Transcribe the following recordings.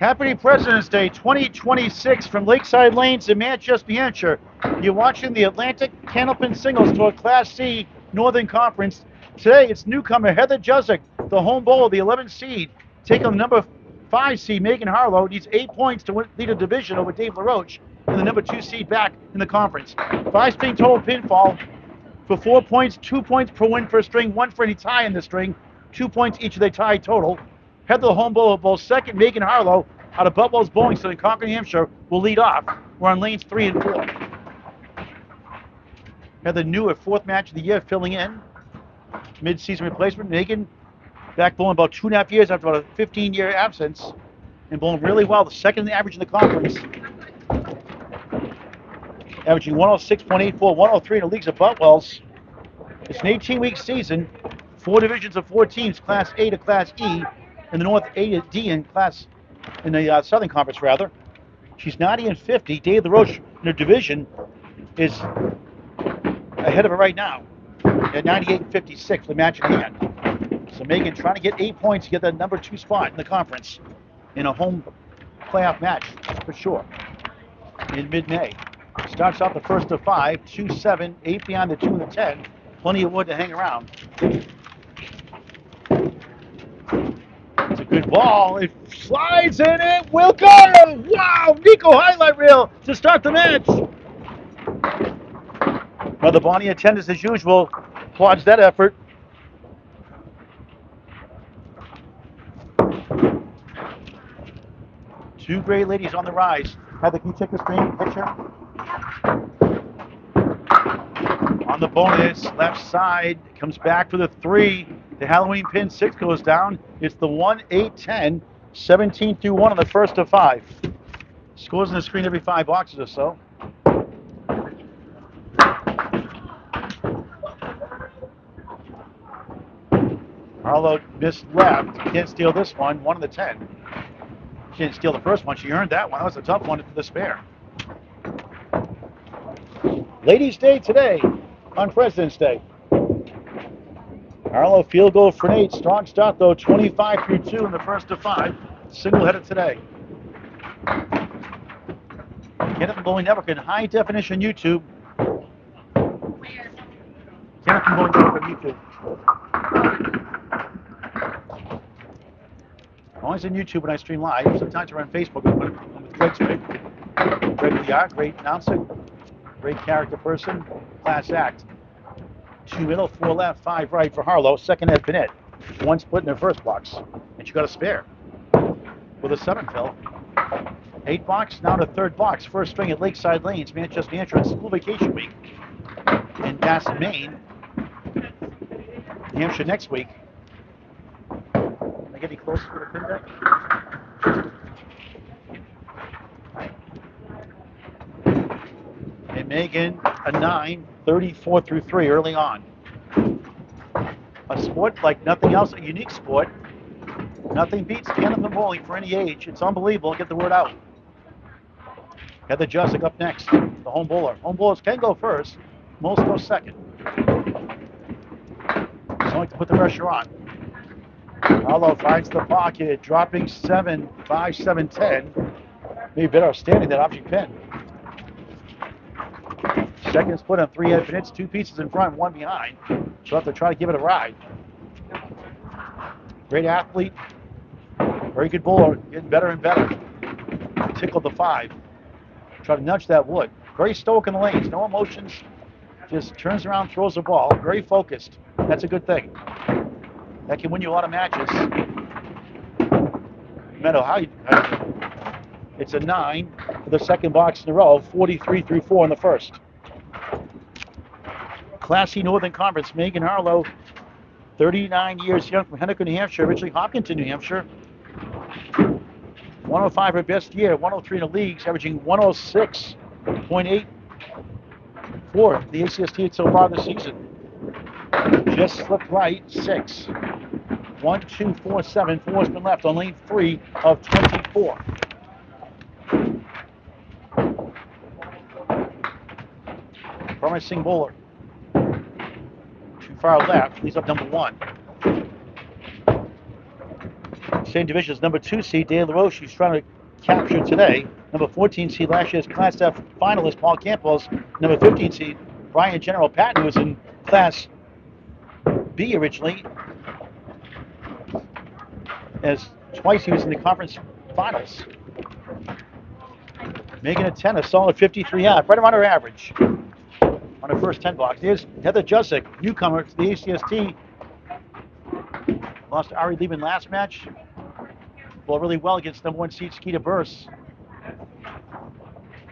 Happy President's Day 2026 from Lakeside Lanes in Manchester, New Hampshire. You're watching the Atlantic Candlepin Singles Tour Class C Northern Conference. Today it's newcomer Heather Jusczyk, the home bowler, the 11th seed, taking on the number 5 seed Megan Harlow. Needs 8 points to lead a division over Dave LaRoche and the number 2 seed back in the conference. 5-string total pinfall for 4 points, 2 points per win for a string, 1 for any tie in the string, 2 points each of the tie total. Heather, the home bowler, bowls second. Megan Harlow out of Buffalo's Bowlington in Concord, New Hampshire, will lead off. We're on lanes 3 and 4. Heather new her 4th match of the year, filling in. Mid-season replacement. Megan back bowling about 2.5 years after about a 15-year absence and bowling really well. The second average in the conference. Averaging 106.84, 103 in the leagues of Butwells. It's an 18-week season. 4 divisions of 4 teams, Class A to Class E. In the North, A to D in the Southern Conference, rather. She's 90 and 50. Dave LaRoche in her division is ahead of her right now at 98 and 56, the match in hand. So Megan trying to get 8 points to get that number 2 spot in the conference in a home playoff match for sure in mid-May. Starts out the first of 5, 2, 7, 8 behind the 2 and the 10. Plenty of wood to hang around. It's a good ball. It slides in. It will go. Wow! Nico highlight reel to start the match. Well, the Bonnie attendants, as usual, applauds that effort. Two great ladies on the rise. Heather, can you check the screen picture? On the bonus, left side, comes back for the 3. The Halloween pin 6 goes down. It's the 1, 8, 10, 17 through 1 on the first of 5. Scores on the screen every 5 boxes or so. Harlow missed left. Can't steal this one. 1 of the 10. She didn't steal the first one. She earned that one. That was a tough one for the spare. Ladies' Day today on President's Day. Harlow field goal for Nate. Strong start though, 25 through 2 in the first of 5. Single-headed today. Candlepin Bowling Network in high definition YouTube. Candlepin Bowling Network on YouTube. Always on YouTube when I stream live. Sometimes we're on Facebook with Greg's Greg Liard, great announcer, great character person, class act. 2 middle, 4 left, 5 right for Harlow. Second had been it. 1 split in her first box. And she got a spare with a 7 fill. 8 box, now to 3rd box. First string at Lakeside Lanes, Manchester, New Hampshire. It's school vacation week in Bassett, Maine. New Hampshire next week. Can I get any closer to the pin deck? And Megan, a 9, 34 through 3 early on. A sport like nothing else, a unique sport. Nothing beats Candlepin bowling for any age. It's unbelievable. Get the word out. Heather Jusczyk up next, the home bowler. Home bowlers can go first. Most go second. Just like to put the pressure on. Harlow finds the pocket, dropping 7, 5, 7, 10. Maybe better outstanding that object pin. Second split on 3 head pins, 2 pieces in front, 1 behind. She'll have to try to give it a ride. Great athlete, very good bowler, getting better and better. Tickled the 5. Try to nudge that wood. Very stoic in the lanes, no emotions. Just turns around, throws the ball. Very focused. That's a good thing. That can win you a lot of matches. No matter how you do. It's a 9 for the second box in a row, 43 through 4 in the first. Class C Northern Conference, Megan Harlow, 39 years young from Henniker, New Hampshire, originally Hopkinton, New Hampshire. 105 her best year, 103 in the leagues, averaging 106.8 for the ACST so far this season. Just slipped right, 6. 1, 2, 4, 7. 4's been left on lane 3 of 24. Promising bowler. Too far left, leaves up number 1. Same division as number 2 seed De La Roche, she's trying to capture today. Number 14 seed last year's Class F finalist Paul Campos. Number 15 seed Brian General Patton, who was in Class B originally. As twice he was in the conference finals. Making a 10, a solid 53.5, right around her average on her first 10 blocks. Here's Heather Jusczyk, newcomer to the ACST. Lost to Ari Liebman last match. Bowled really well against number 1 seed Skeeta Burse.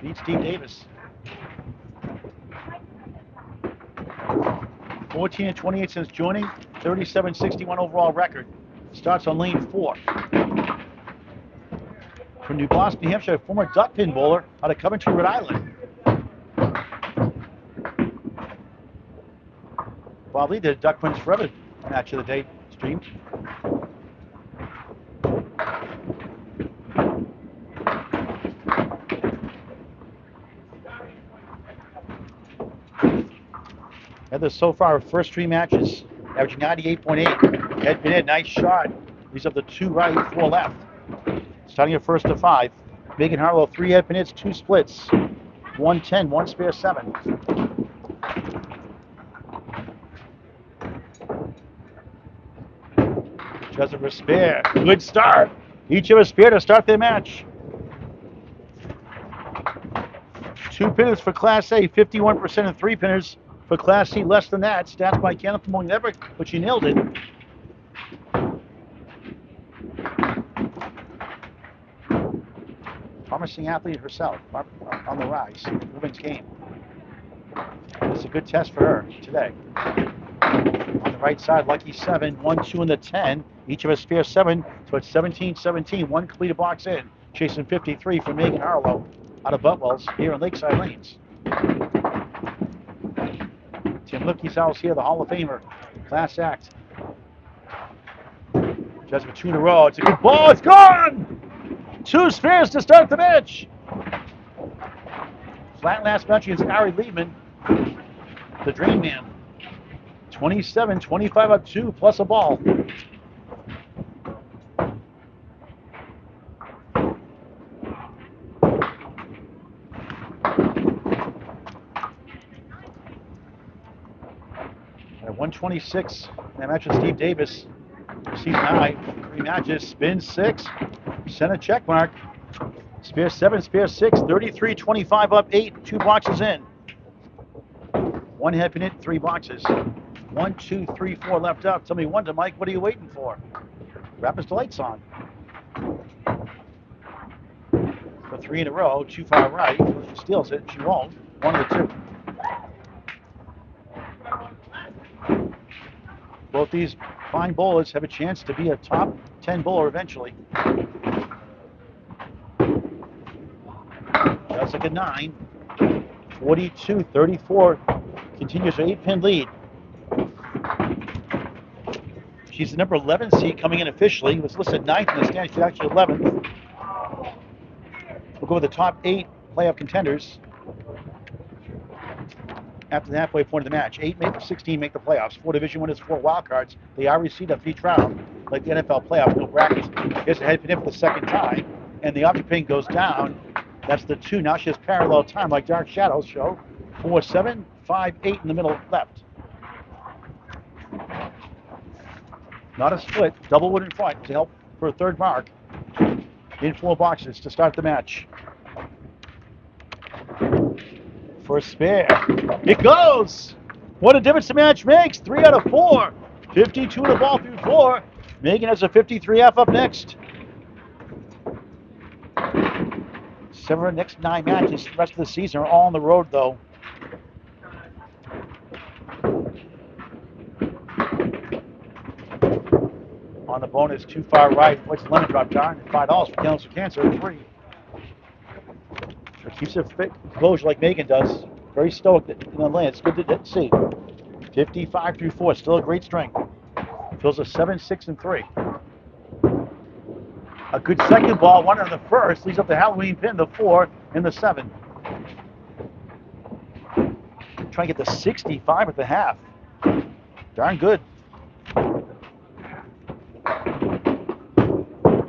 Beats Steve Davis. 14-28 since joining, 37-61 overall record. Starts on lane 4. From New Boston, New Hampshire, former duck pin bowler out of Coventry, Rhode Island. Bob Lee did a Duck Pins Forever match of the day stream. Heather so far her first 3 matches, averaging 98.8. Head pin in, nice shot. He's up to 2 right, 4 left. Starting her first to 5. Megan Harlow, 3 head pin hits, 2 splits. 110, 1 spare 7. Doesn't for spare. Good start. Each of a spare to start their match. 2 pinners for Class A, 51% and 3 pinners for Class C, less than that. Stats by Candlepin never, but she nailed it. Promising athlete herself, on the rise. Women's game. It's a good test for her today. On the right side, lucky 7, 1, 2 in the 10. Each of us spare 7, so it's 17-17. 1 completed box in. Chasing 53 for Megan Harlow out of Butwell's here in Lakeside Lanes. Tim Lipke's house here, the Hall of Famer, Class Act. Just with 2 in a row. It's a good ball. It's gone! 2 spares to start the match. Flat last match against Ari Liebman, the Dream Man. 27-25 up 2 plus a ball. At 126, that match with Steve Davis. Season high, 3 matches, spin 6, center check mark. Spare 7, spare 6, 33-25 up 8, 2 boxes in. 1 head pin hit, 3 boxes. 1, 2, 3, 4 left up. Tell me wonder, Mike, what are you waiting for? Wrap us the lights on. For 3 in a row, 2 far right. If she steals it, she won't. 1 of the 2. Both these fine bowlers have a chance to be a top 10 bowler eventually. That's like a 9. 42-34. Continues her 8-pin lead. She's the number 11 seed coming in officially. Was listed 9th in the standings. She's actually 11th. We'll go with the top 8 playoff contenders after the halfway point of the match. 8 make 16 make the playoffs. 4 division winners, 4 wild cards. They are received up each round, like the NFL playoffs, no brackets. Here's the head pin in for the second time, and the object pin goes down. That's the 2. Now she has parallel time, like Dark Shadows show. 4-7, 5-8 in the middle left. Not a split, double wood in front to help for a 3rd mark. In 4 boxes to start the match. For a spare. It goes! What a difference the match makes. 3 out of 4. 52 in the ball through 4. Megan has a 53F up next. 7 of the next 9 matches. The rest of the season are all on the road, though. On the bonus, 2 far right. What's the lemon drop, John? $5 for Candles for Cancer, 3. So keeps her fit, composure like Megan does. Very stoic in the lane. It's good to see. 55 through 4, still a great strength. Fills a 7, 6, and 3. A good second ball, 1 on the first. Leaves up the Halloween pin, the 4, and the 7. Trying to get the 65 at the half. Darn good.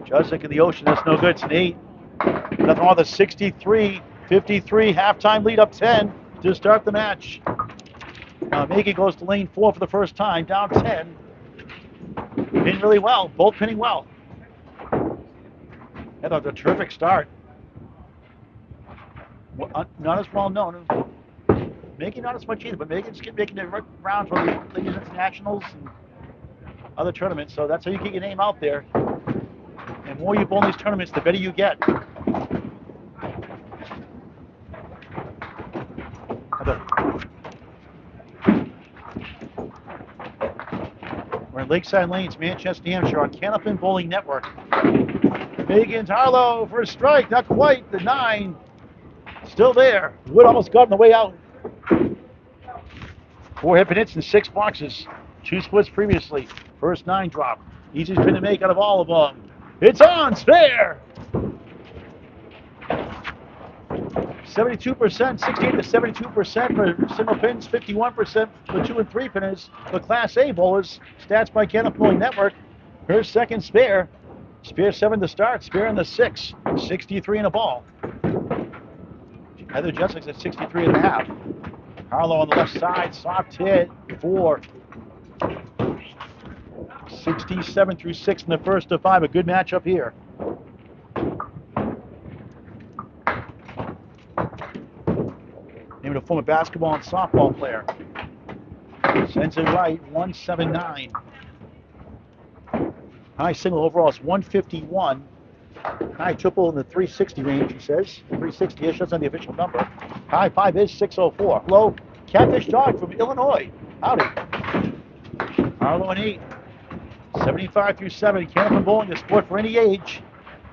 Jusczyk in the ocean, that's no good. It's an 8. Nothing wrong with a 63-53 halftime lead, up 10 to start the match. Now Megan goes to lane 4 for the first time, down 10. Pin really well, both pinning well. That was a terrific start. Well, not as well known. Megan not as much either, but Megan's making the rounds for the Ladies Internationals and other tournaments, so that's how you get your name out there. And the more you bowl in these tournaments, the better you get. We're in Lakeside Lanes, Manchester, New Hampshire on Candlepin Bowling Network. Megan's Harlow for a strike, not quite. The 9 still there. Wood almost got on the way out. 4 hip and hits in 6 boxes. 2 splits previously. First 9 drop. Easiest pin to make out of all of them. It's on, spare! 72%, 68 to 72% for single pins, 51% for 2 and 3 pinners. For Class A bowlers, stats by Candlepin Bowling Network. Her second spare. Spare 7 to start, spare in the 6. 63 in a ball. Heather Jusczyk's at 63 and a half. Harlow on the left side, soft hit, 4. 67 through 6 in the first of 5. A good matchup here. Named a former basketball and softball player. Sends it right, 179. High single overall is 151. High triple in the 360 range, he says. 360-ish, that's not the official number. High 5 is 604. Low, Catfish Dog from Illinois. Howdy. Harlow and 8. 75 through 70. Candlepin bowling, a sport for any age.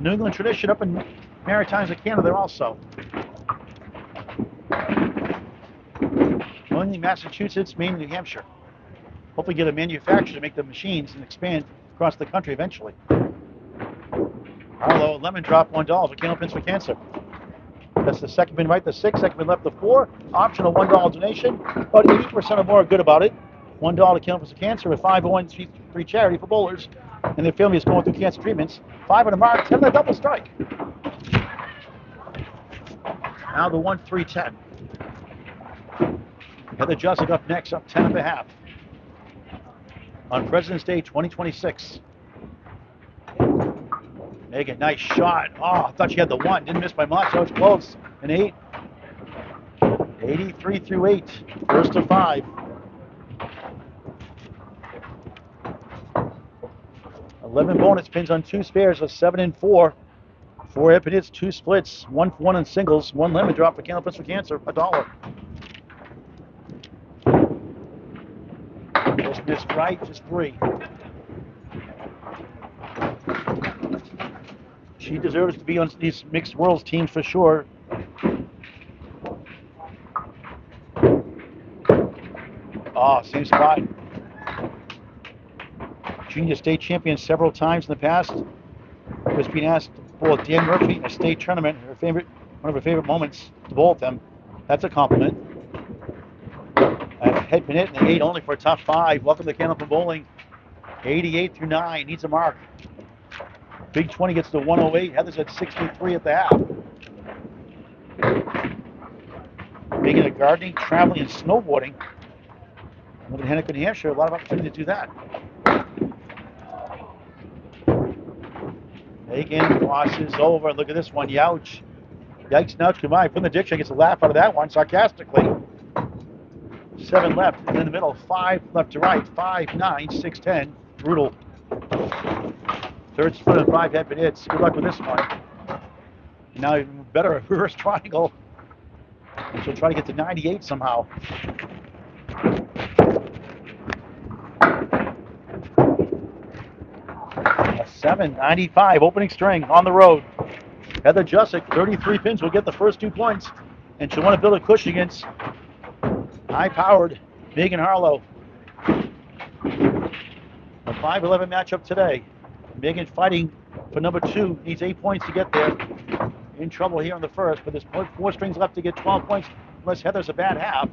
New England tradition up in Maritimes of Canada also. Only Massachusetts, Maine, and New Hampshire. Hopefully get a manufacturer to make the machines and expand across the country eventually. Harlow, lemon drop, $1 for Candlepins for Cancer. That's the second pin right, the 6, second pin left, the 4. Optional $1 donation. About 80% or more are good about it. $1 to Candlepins for Cancer, a 501c3 charity for bowlers and their families going through cancer treatments. 5 on the mark, 10 on the double strike. Now the 1-3-10. Heather Jusczyk up next, up 10 and a half. On President's Day 2026. Megan, nice shot. Oh, I thought she had the 1. Didn't miss by much. That was close. An 8. 83 through 8. First of 5. 11 bonus pins on 2 spares of 7 and 4. 4 hip and hits, 2 splits. 1 for 1 on singles. 1 lemon drop for Candlepins for Cancer. $1. Just missed right, just 3. She deserves to be on these mixed worlds teams for sure. Oh, same spot. Junior state champion several times in the past. Was being asked to bowl Dan Murphy in a state tournament. One of her favorite moments to bowl with them. That's a compliment. A head pin hit and an 8 only for a top 5. Welcome to Candlepin Bowling. 88 through 9 needs a mark. Big 20 gets to 108. Heather's at 63 at the half. Making a gardening, traveling, and snowboarding. Live in Henniker, New Hampshire, a lot of opportunity to do that. Megan crosses over. Look at this one. Youch. Yikes, nouch, goodbye. Put in the dictionary, gets a laugh out of that one sarcastically. 7 left, and in the middle, 5 left to right. 5, 9, 6, 10. Brutal. Third split and 5 head pin hits. Good luck with this one. And now even better, a reverse triangle. And she'll try to get to 98 somehow. A 7.95 opening string on the road. Heather Jusczyk, 33 pins, will get the first 2 points. And she'll want to build a cushion against high-powered Megan Harlow. A 5-11 matchup today. Megan fighting for number 2, needs 8 points to get there. In trouble here in the first, but there's 4 strings left to get 12 points. Unless Heather's a bad half,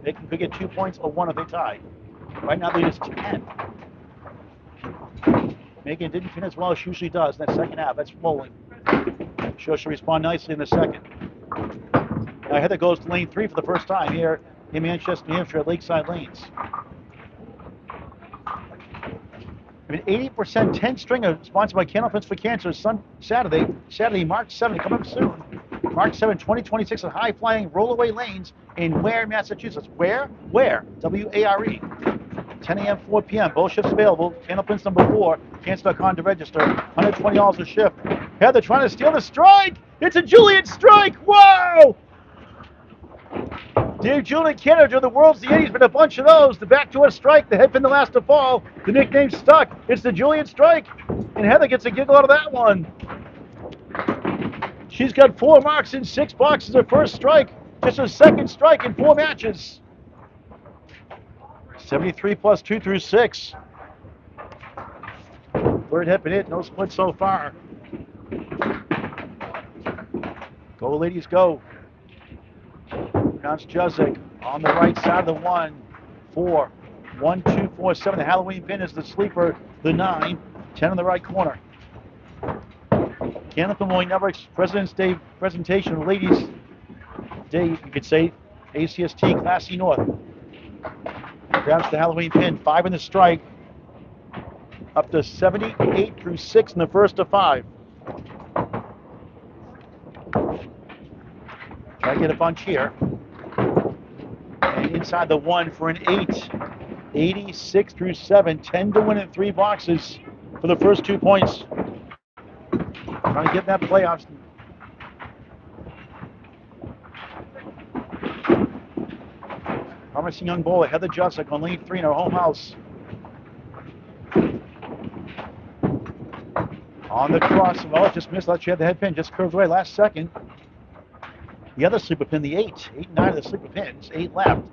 Megan could get 2 points or 1 if they tie. Right now they just 10. Megan didn't finish as well as she usually does in that second half. That's rolling. Sure, she'll respond nicely in the second. Now Heather goes to lane 3 for the first time here in Manchester, New Hampshire at Lakeside Lanes. I mean, 80% 10 stringer sponsored by Candlepin for Cancer. Saturday, March 7th, coming up soon. March 7, 2026 at High Flying Rollaway Lanes in Ware, Massachusetts. Ware? W-A-R-E. 10 a.m., 4 p.m. Both shifts available. Candlepin's number 4. Cancer.com to register. $120 a shift. Heather trying to steal the strike. It's a Juliet strike. Whoa! Dave Julian Canada during the World's the 80s, been a bunch of those. The backdoor strike, the headpin the last to fall. The nickname stuck. It's the Julian strike. And Heather gets a giggle out of that one. She's got 4 marks in 6 boxes. Her first strike. Just her second strike in 4 matches. 73 plus 2 through 6. Third headpin hit. No split so far. Go, ladies, go. Pronounce Jusczyk on the right side of the 1, 4, 1, 2, 4, 7. The Halloween pin is the sleeper, the 9, 10 in the right corner. Candlepin will never President's Day presentation, Ladies Day, you could say, ACST Class E North. Grabs the Halloween pin, 5 in the strike, up to 78 through 6 in the first of 5. Try to get a bunch here. And inside the 1 for an 8. 86 through 7. 10 to win in 3 boxes for the first 2 points. Trying to get in that playoffs. Promising young bowler, Heather Jusczyk on lane 3 in her home house. On the cross, well, it just missed. Thought she had the head pin, just curved away last second. The other sleeper pin, the 8. 8 and 9 of the sleeper pins. 8 left.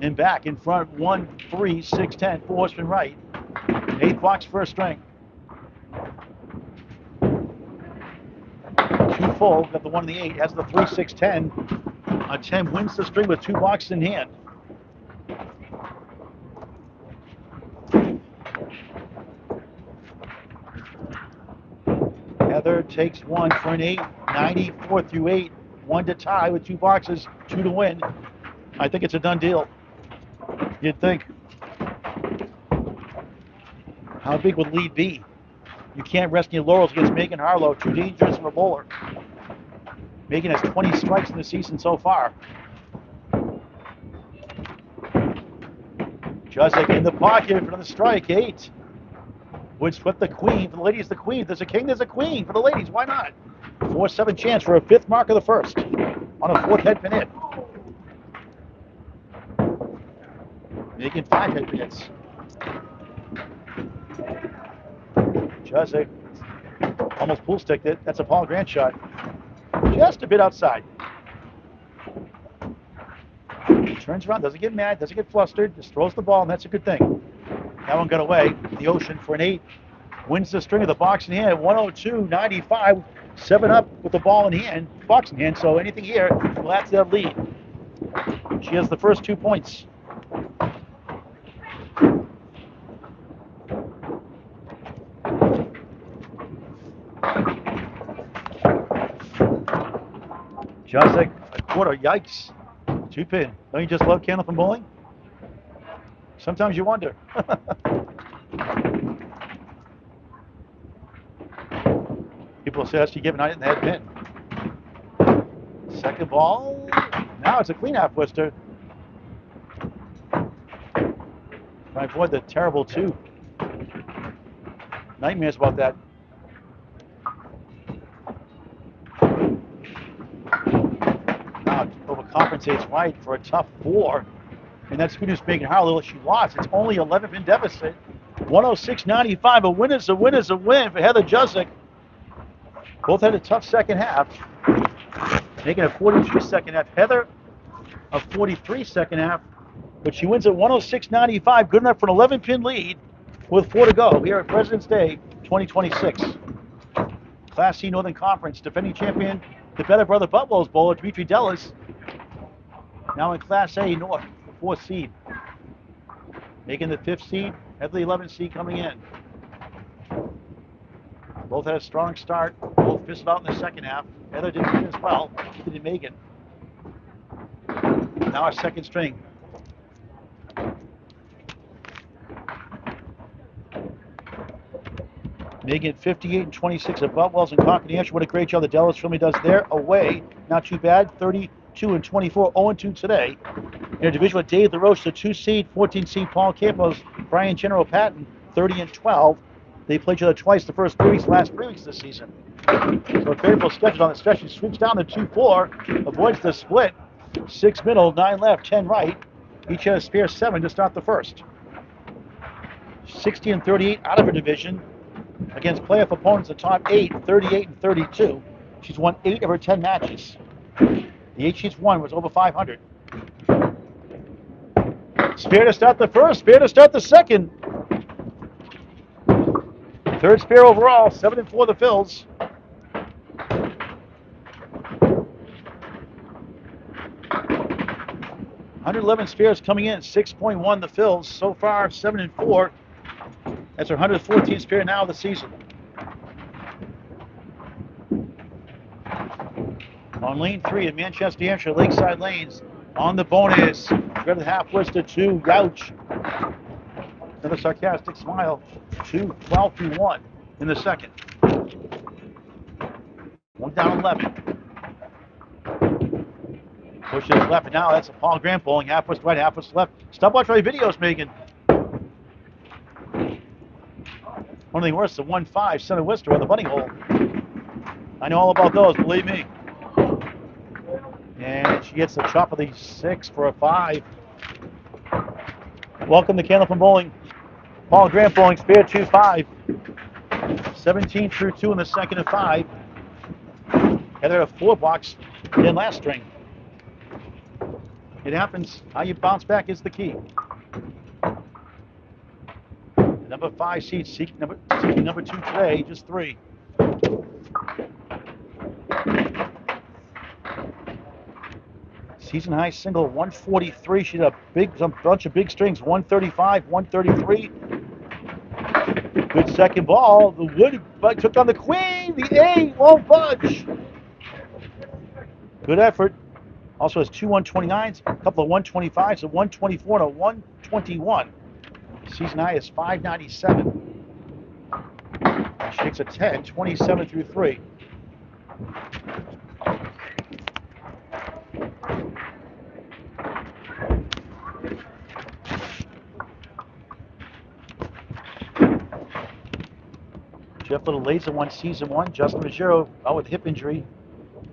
And back in front, 1, 3, 6, 10. 4 horsemen right. 8th box first string. 2 full. Got the 1 and the 8. Has the 3, 6, 10. A 10 wins the string with 2 boxes in hand. Heather takes 1 for an 8. 94 through 8. 1 to tie with 2 boxes, 2 to win. I think it's a done deal. You'd think. How big would lead be? You can't rest your laurels against Megan Harlow. Too dangerous of a bowler. Megan has 20 strikes in the season so far. Jusczyk in the pocket for the strike, 8. Would sweep the queen. For the ladies, the queen. If there's a king, there's a queen. For the ladies, why not? 4-7 chance for a 5th mark of the first on a 4th headpin hit. Making 5 headpin hits. Jusczyk almost pool sticked it. That's a Paul Grant shot. Just a bit outside. Turns around, doesn't get mad, doesn't get flustered, just throws the ball, and that's a good thing. That one got away. The Ocean for an 8. Wins the string of the box in hand. 102-95. 7 up with the ball in hand, box in hand, so anything here will add to that lead. She has the first 2 points. Jusczyk, a quarter, yikes. 2 pin. Don't you just love Candlepin bowling? Sometimes you wonder. People say that's you giving out in the head pin. Second ball. Now it's a clean half twister. Trying to avoid the terrible 2. Nightmares about that. Now overcompensates right for a tough 4. And that's good news Megan Harlow. She lost. It's only 11 pin deficit. 106-95. A win is a win is a win for Heather Jusczyk. Both had a tough second half. Making a 42 second half. Heather, a 43 second half. But she wins at 106-95. Good enough for an 11 pin lead with 4 to go here at President's Day 2026. Class C Northern Conference. Defending champion, the Better Brother Buffaloes bowler, Dimitri Dellis. Now in Class A North, the 4th seed. Making the 5th seed. Heather, the 11th seed coming in. Both had a strong start. Both fizzled out in the second half. Heather did as well. So did Megan. Now our second string. Megan 58-26 at Butwells and Concord, New Hampshire. What a great job the Dallas Trinity does there. Away, not too bad. 32-24, 0-2 today. In a division with Dave LaRoche, the 2 seed, 14 seed Paul Campos, Brian General Patton, 30-12. They played each other twice the first 3 weeks, last 3 weeks this season. So a favorable schedule on the stretch. He sweeps down to 2-4, avoids the split. 6 middle, 9 left, 10 right. Each has a spare 7 to start the first. 60-38 out of her division. Against playoff opponents, the top 8, 38-32. She's won 8 of her 10 matches. The 8 she's won was over 500. Spare to start the first, spare to start the second. Third spare overall, 7-4 the Phils. $111 spares coming in, 6.1 the Phils. So far, 7-4. That's her 114th spare now of the season. On lane 3 in Manchester, New Hampshire, Lakeside Lanes. On the bonus. Threaded half was to 2. Youch. Another sarcastic smile. 2-12-1 in the second. 1 down 11. Pushes left, and now that's a Paul Grant bowling. Half was right, half was left. Stop watching my videos, Megan. Only worse than 1-5 center Worcester on the bunny hole. I know all about those, believe me. And she gets the chop of the 6 for a 5. Welcome to Candlepin Bowling. Paul Grant bowling, spare 2-5. 17 through 2 in the second and 5. Heather a 4 box in last string. It happens. How you bounce back is the key. Number 5 seed, seeking number 2 today, just 3. Season high single 143. She had a bunch of big strings. 135, 133. Good second ball. The wood but took on the queen. The A won't budge. Good effort. Also has 2 129s, a couple of 125s, a 124 and a 121. Season high is 597. She takes a 10, 27 through 3. Jeff Little Laser won season 1. Justin Ruggiero out with hip injury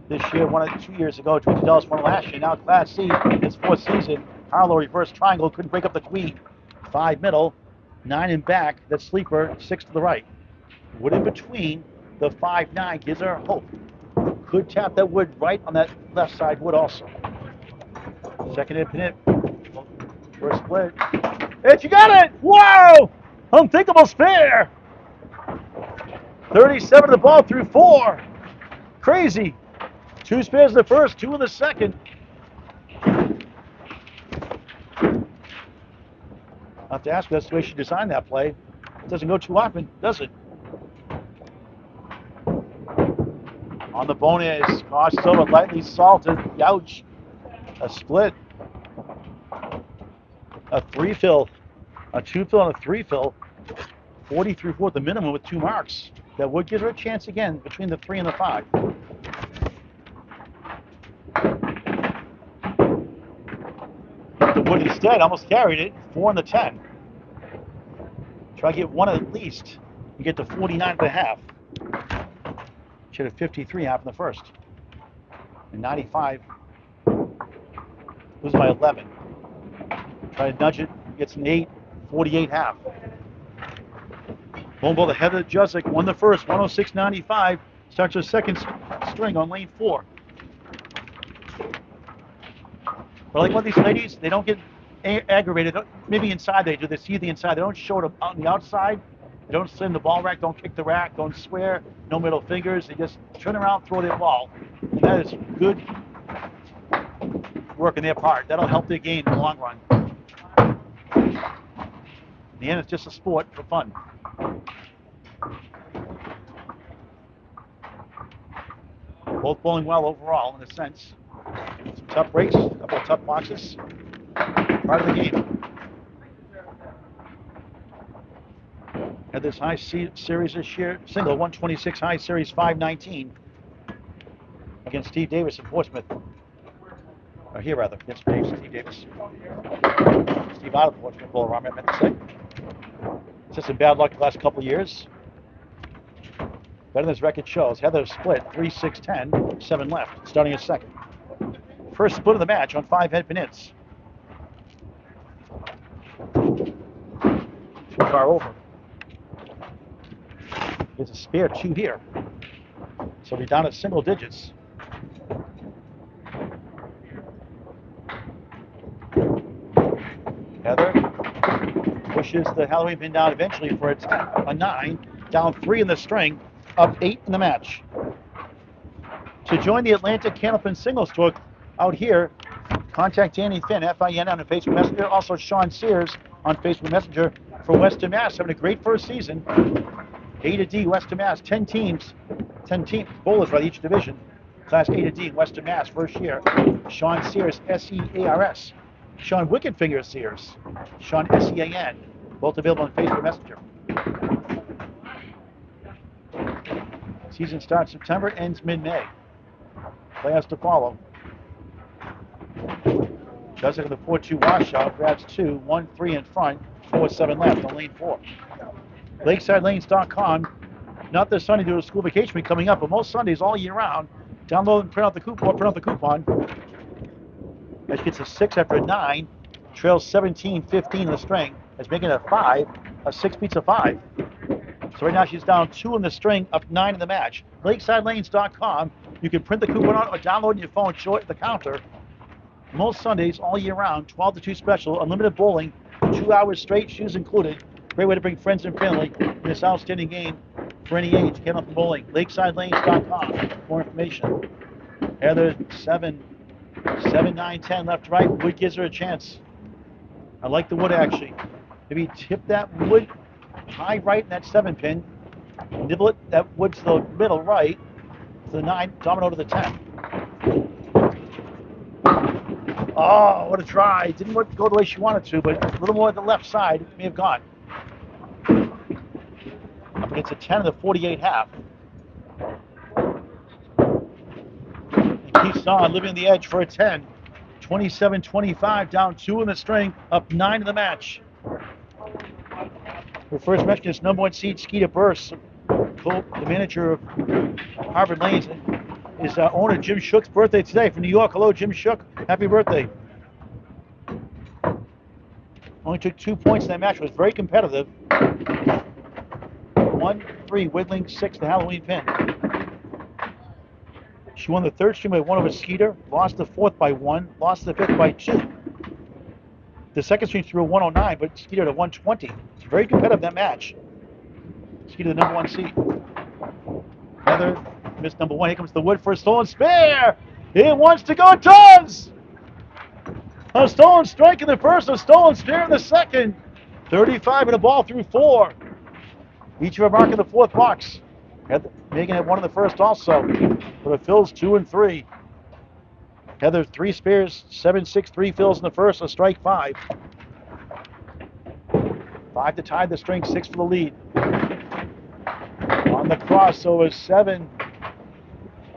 this year, won it 2 years ago. Twin Dallas won last year. Now Class C, his 4th season. Harlow reverse triangle, couldn't break up the queen. 5 middle, 9 in back. That's sleeper, 6 to the right. Wood in between, the 5-9 gives her hope. Could tap that wood right on that left side wood also. Second hit, pin it. First split. And she got it! Wow! Unthinkable spare! 37 of the ball through 4. Crazy. 2 spares in the first, 2 in the second. I'll have to ask her, that's the way she designed that play. It doesn't go too often, does it? On the bonus, cross silver, lightly salted. Youch. A split. A 3-fill. A 2-fill and a 3-fill. 40 through 4 at the minimum with 2 marks. That would give her a chance again between the 3 and the 5. The wood instead almost carried it. 4 and the 10. Try to get 1 at least. You get to 49 and a half. She had a 53 half in the first. And 95. Loses by 11. Try to nudge it. Gets an 8. 48 half. Bone ball to Heather Jusczyk, won the first, 106.95. Starts her second string on lane 4. But like one of these ladies, they don't get aggravated. Maybe inside they do. They see the inside. They don't show it on the outside. They don't slam the ball rack. Don't kick the rack. Don't swear. No middle fingers. They just turn around, throw their ball. And that is good work on their part. That'll help their game in the long run. In the end, it's just a sport for fun. Both bowling well overall in a sense. Some tough breaks, a couple of tough boxes. Part of the game. Had this high series this year, single 126 high series 519 against Steve Davis in Portsmouth. Or here rather, against Steve Davis. Steve out of Portsmouth, bowler arm, I meant to say. It's just some bad luck the last couple of years. Better than his record shows. Heather split 3-6-10, 7 left, starting at second. First split of the match on 5 head pin-hits. Too far over. It's a spare 2 here. So we're down at single digits. Heather pushes the Halloween pin down eventually for a 9, down 3 in the string, up 8 in the match. To join the Atlantic Candlepin singles tour out here, contact Danny Finn, F-I-N, on Facebook Messenger. Also Sean Sears on Facebook Messenger for Western Mass. Having a great first season. A to D, Western Mass, 10 teams, bowlers by each division. Class A to D, Western Mass, first year. Sean Sears, S-E-A-R-S. Sean Wickedfinger Sears, Sean S-E-A-N. Both available on Facebook Messenger. Season starts September, ends mid-May. Playoffs to follow. Does it in the 4-2 washout, grabs 2, 1-3 in front, 4-7 left on lane 4. LakesideLanes.com. Not this Sunday due to school vacation week coming up, but most Sundays all year round. Download and print out the coupon. As gets a 6 after a 9, trails 17-15 in the string. Is making a 5, a 6 beats a 5. So right now she's down 2 in the string, up 9 in the match. LakesideLanes.com. You can print the coupon out or download on your phone, show it at the counter. Most Sundays all year round, 12 to 2 special, unlimited bowling, 2 hours straight, shoes included. Great way to bring friends and family in this outstanding game for any age. Candlepin bowling. LakesideLanes.com. More information. Heather 7, 9, 10 left to right. Wood gives her a chance. I like the wood actually. Maybe tip that wood high right in that 7 pin. Nibble it, that wood to the middle right. To the 9, domino to the 10. Oh, what a try. Didn't go the way she wanted to, but a little more to the left side, it may have gone. Up against a 10 of the 48 half. And keeps on living the edge for a 10. 27-25, down 2 in the string, up 9 in the match. Her first match against number 1 seed Skeeta Burse, the manager of Harvard Lanes. Is owner Jim Shook's birthday today from New York. Hello, Jim Shook. Happy birthday. Only took 2 points in that match. It was very competitive. 1-3, whittling 6 the Halloween pin. She won the 3rd string by 1 over Skeeter, lost the 4th by 1, lost the 5th by 2. The 2nd string threw a 109, but Skeeter at a 120. It's very competitive, that match. Skeeter, the number 1 seed. Heather missed number 1. Here comes the wood for a stolen spare. It wants to go. It does. A stolen strike in the first, a stolen spare in the second. 35 and a ball through 4. Each of them marking the 4th box. Megan had 1 in the first also. But it fills 2 and 3. Heather 3 spares, 7-6, 3 fills in the first, a strike 5. 5 to tie the string, 6 for the lead. On the crossover, 7.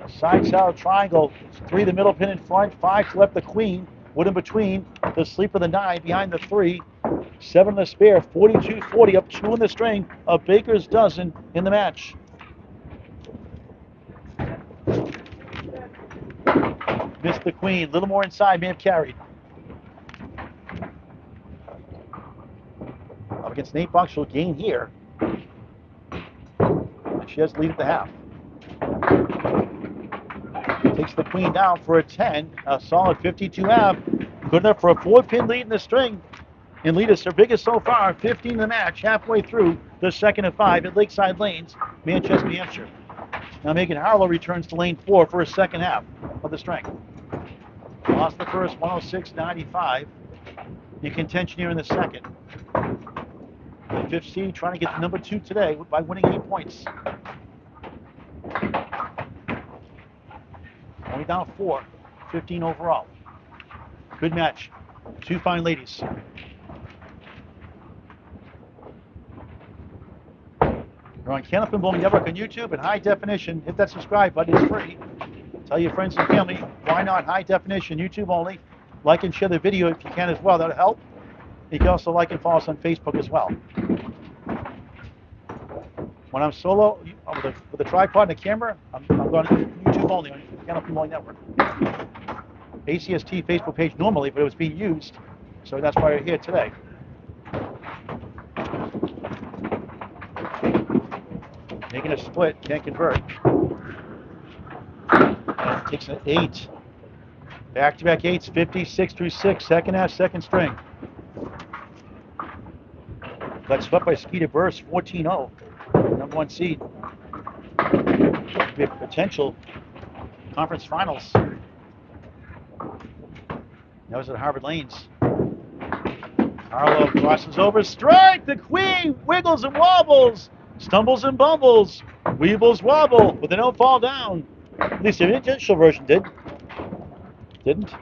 Side saddle triangle, 3 the middle pin in front, 5 to left the queen, wood in between, the sleep of the 9 behind the 3, 7 the spare, 42-40, up 2 in the string, a baker's dozen in the match. Missed the queen, a little more inside, may have carried. Up against Nate Buck, she'll gain here. And she has the lead at the half. Takes the queen down for a 10, a solid 52 half. Good enough for a 4-pin lead in the string. And lead is her biggest so far, 15 in the match, halfway through the 2nd of 5 at Lakeside Lanes, Manchester, New Hampshire. Now Megan Harlow returns to lane 4 for a 2nd half of the string. Lost the first, 106.95. In contention here in the 2nd. The 5th seed trying to get to number 2 today by winning 8 points. Only down 4, 15 overall. Good match. Two fine ladies. You're on Candlepin Bowling Network on YouTube in high definition. Hit that subscribe button. It's free. Tell your friends and family. Why not high definition, YouTube only? Like and share the video if you can as well. That'll help. You can also like and follow us on Facebook as well. When I'm solo with a tripod and a camera, I'm going to YouTube only on Candlepin Bowling Network. ACST Facebook page normally, but it was being used, so that's why we're here today. Making a split, can't convert. And takes an 8. Back-to-back 8s, 56 through 6, second half, second string. Got swept by Skeeter Burst, 14-0, number 1 seed. Could be a potential conference finals. That was at Harvard Lanes. Harlow crosses over, strike! The queen wiggles and wobbles, stumbles and bumbles, weebles wobble, but they don't fall down. At least the initial version did. Didn't.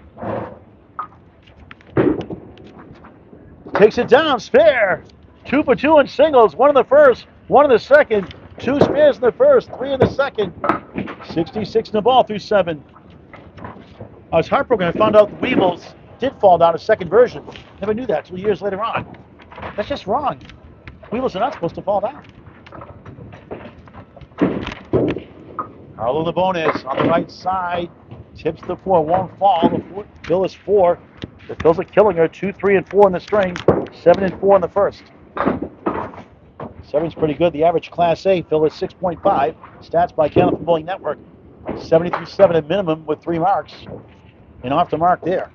Takes it down, spare. 2 for 2 in singles, 1 in the first, 1 in the second, 2 spares in the first, 3 in the second. 66 in the ball through 7. I was heartbroken. I found out the weebles did fall down a second version. Never knew that until years later on. That's just wrong. Weebles are not supposed to fall down. Harlow the bonus on the right side. Tips the 4, won't fall. The fill is 4. The fills are killing her. 2, 3, and 4 in the string. 7 and 4 in the first. 7's pretty good. The average Class A fill is 6.5. Stats by Candlepin Bowling Network. 70 through 7 at minimum with 3 marks. And off the mark there.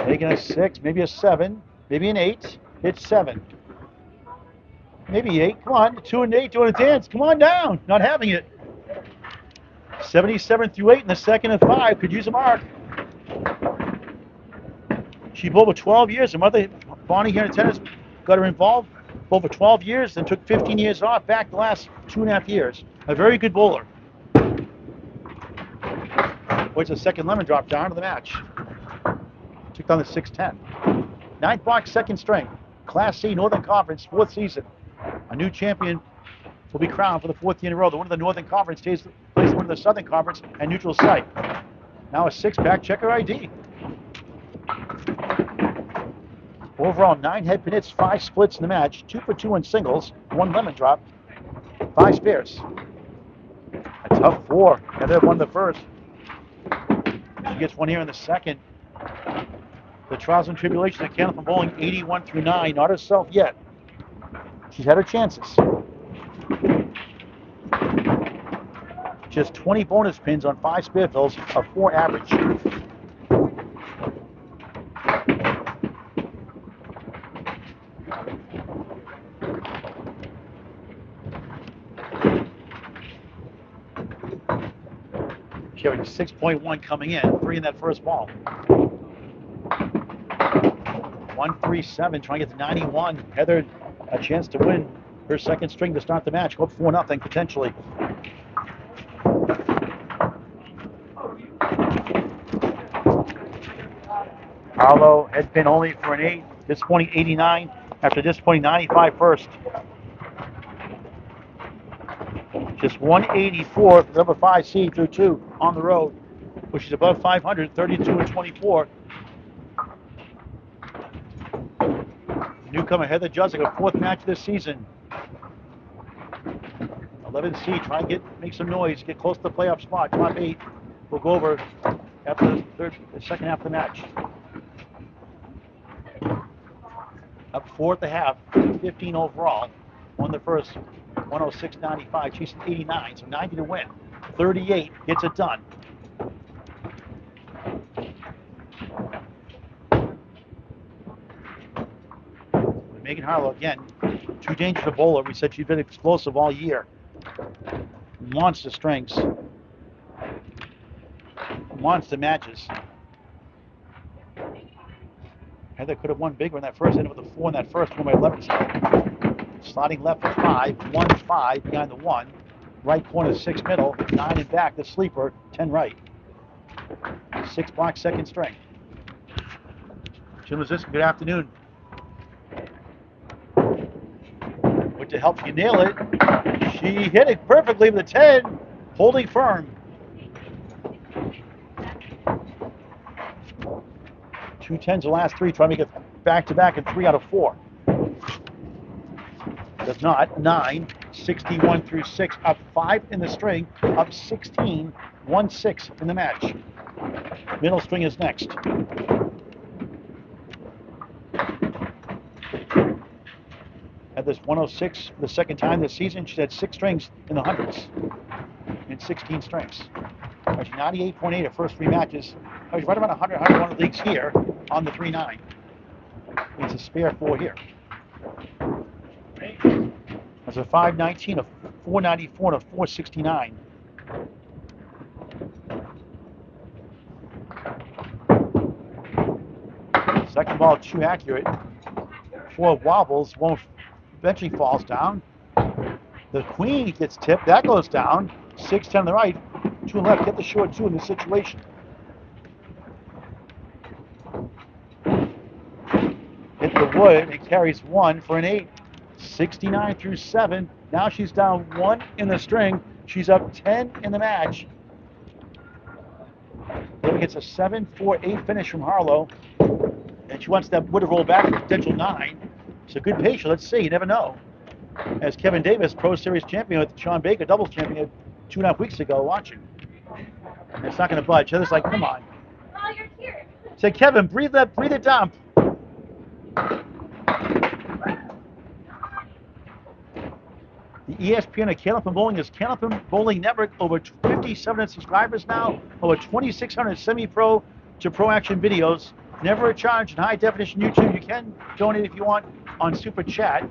Making a 6, maybe a 7, maybe an 8. It's 7. Maybe 8. Come on, 2 and 8 doing a dance. Come on down. Not having it. 77 through 8 in the second and 5. Could use a mark. She bowled for 12 years. Her mother, Bonnie, here in tennis, got her involved. Bowled for 12 years, then took 15 years off. Back the last 2.5 years. A very good bowler. What's the second lemon drop down to the match? Took down the 6-10. 9th box, second string. Class C, Northern Conference, 4th season. A new champion will be crowned for the 4th year in a row. The winner of the Northern Conference plays the winner of the Southern Conference and neutral site. Now a 6-pack, check her ID. Overall, 9 head pin hits, 5 splits in the match, 2 for 2 in singles, 1 lemon drop, 5 spares. A tough 4. Heather won the first. She gets 1 here in the second. The trials and tribulations of Candlepin Bowling, 81 through 9. Not herself yet. She's had her chances. Just 20 bonus pins on 5 spare fills, a 4 average. She having 6.1 coming in, 3 in that first ball. 137, trying to get to 91. Heather, a chance to win her second string to start the match. Go up 4-0 potentially. Harlow head pin only for an 8. Disappointing 89 after disappointing 95 first. Just 184 for the number 5 seed through 2 on the road, which is above 500, 32 and 24. Newcomer Heather Jusczyk, a 4th match this season. 11 seed, try and make some noise, get close to the playoff spot. Top 8 will go over after the second half of the match. Up 4 at the half, 15 overall. Won the first, 106.95, chasing 89, so 90 to win. 38 gets it done. Megan Harlow, again, too dangerous a bowler. We said she's been explosive all year. Monster strengths. Monster matches. Heather could have won bigger in that first, ended with a 4 in that first, won by 11 still. Sliding left for 5, 1, 5 behind the 1. Right corner, 6 middle, 9 in back, the sleeper, 10 right. 6 block, second string. Jim Laziskin, good afternoon. With the help, you nail it. She hit it perfectly with the 10, holding firm. 2 10s the last 3, trying to make it back to back in 3 out of 4. Does not. 9, 61 through 6, up 5 in the string, up 16, 1 6 in the match. Middle string is next. Had this 106 for the second time this season. She's had 6 strings in the hundreds in 16 strings. She's 98.8 her first 3 matches. She's right around 100, 101 leagues here on the 3-9. It's a spare 4 here. There's a 519, a 494, and a 469. Second ball too accurate. 4 wobbles, won't, eventually falls down. The queen gets tipped, that goes down. 6 10 on the right, 2 on the left. Get the short 2 in this situation. Hit the wood, it carries 1 for an 8. 69 through 7. Now she's down 1 in the string. She's up 10 in the match. Then gets a 7 4 8 finish from Harlow. And she wants that wood to roll back to potential 9. It's a good patient. Let's see. You never know. As Kevin Davis, Pro Series champion with Sean Baker, doubles champion 2.5 weeks ago, watching. And it's not going to budge. Heather's like, come on. Oh, you're here. Say, Kevin, breathe it down. The ESPN of Candlepin Bowling is Candlepin Bowling Network. Over 57 subscribers now. Over 2,600 semi-pro to pro action videos. Never a charge in high definition YouTube. You can donate if you want on Super Chat,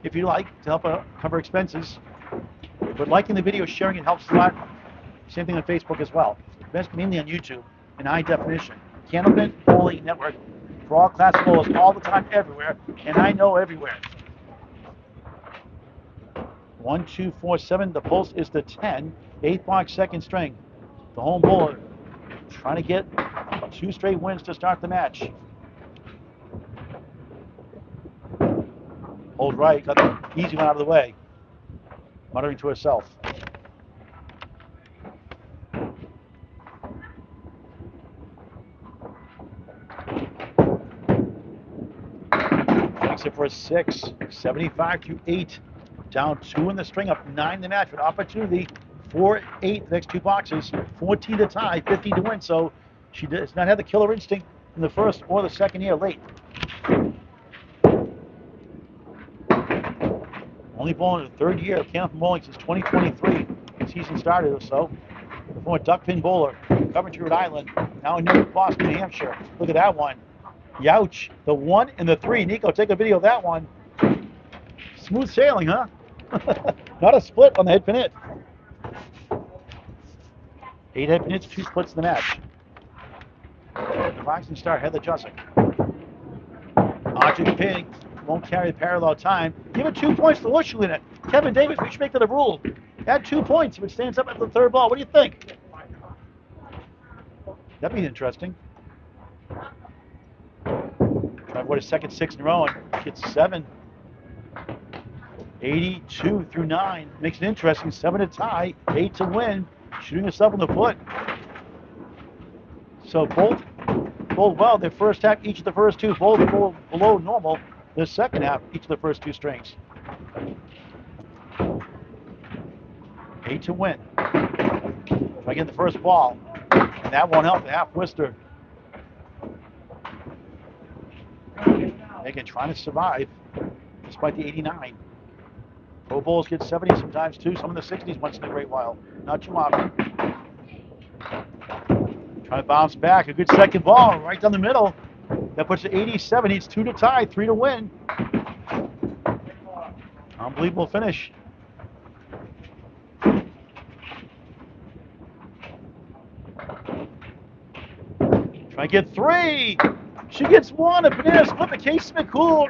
if you like, to help cover expenses. But liking the video, sharing it helps a lot. Same thing on Facebook as well. Best mainly on YouTube in high definition. Candlepin Bowling Network for all classic bowlers all the time, everywhere. And I know everywhere. 1 2 4 7. The pulse is the 10. 8th box, second string. The home bowler trying to get 2 straight wins to start the match. Hold right, got the easy one out of the way. Muttering to herself. Makes it for a 6. 75 to 8. Down 2 in the string, up 9 in the match with opportunity. 4 8 the next 2 boxes. 14 to tie, 15 to win. So she does not have the killer instinct in the first or the second year late. Only bowling in the 3rd year of Candlepin Bowling since 2023. The season started or so. The former duckpin bowler, Coventry, Rhode Island. Now in New Boston, New Hampshire. Look at that one. Youch. The 1 and the 3. Nico, take a video of that one. Smooth sailing, huh? Not a split on the head pin hit. 8 head pin hits, 2 splits in the match. The boxing star, Heather Jusczyk. Archie Pig won't carry the parallel time. Give it 2 points to Wushlina. Kevin Davis, we should make that a rule. Add 2 points if it stands up at the 3rd ball. What do you think? That'd be interesting. Try to win a second 6 in a row and get 7. 82 through 9. Makes it interesting. 7 to tie, 8 to win. Shooting herself in the foot. So both well. Their first half, each of the first 2, both below normal. The second half, each of the first 2 strings. 8 to win. Try to get the first ball. And that won't help the half twister. Megan trying to survive despite the 89. Pro bowls get 70 sometimes too. Some in the 60s once in a great while. Not too often. Trying to bounce back. A good second ball right down the middle. That puts it 87. Needs 2 to tie, 3 to win. Unbelievable finish. Try to get 3. She gets one. A banana split the Casey McCool.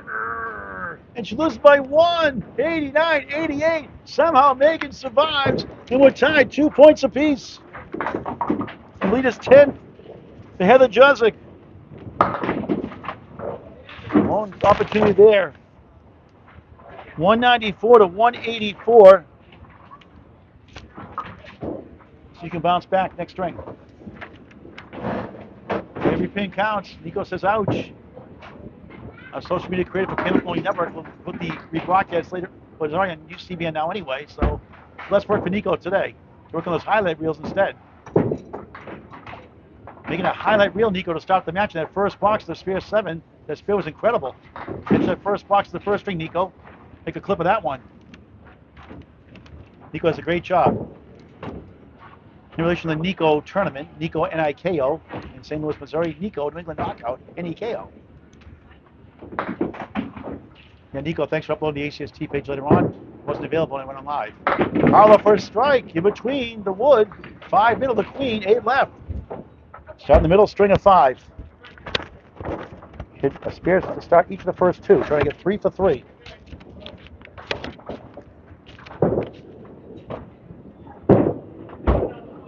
And she loses by one. 89-88. Somehow Megan survives. And we're tied 2 points apiece. The lead is 10 to Heather Jusczyk. One opportunity there. 194 to 184. So you can bounce back next string. Every pin counts. Nico says, ouch. Our social media creator for Candlepin Network will put the rebroadcast later, but it's already on CBN now anyway, so less work for Nico today. Work on those highlight reels instead. Making a highlight reel, Nico, to start the match in that first box, the Spear 7. That Spear was incredible. It's that first box, the first string, Nico. Make a clip of that one. Nico does a great job. In relation to the Nico tournament, Nico NIKO in St. Louis, Missouri, Nico New England Knockout NEKO. Yeah, Nico, thanks for uploading the ACST page later on. It wasn't available when I went on live. Harlow first strike in between the wood. 5 middle, the queen, 8 left. Start in the middle, string of 5. Hit a Spears to start each of the first 2. Trying to get 3 for 3.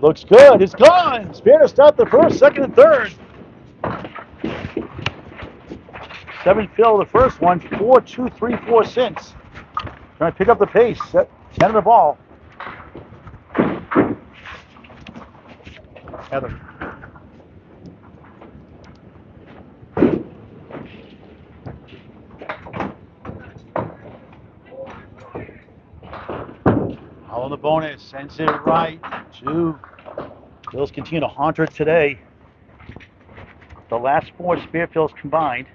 Looks good. It's gone. Spear to start the first, second, and third. 7 fill the first one. 4-2-3-4 since. Trying to pick up the pace. 10 of the ball. Heather. All on the bonus. Sends it right to. Bills continue to haunt her today. The last 4 Spear fills combined.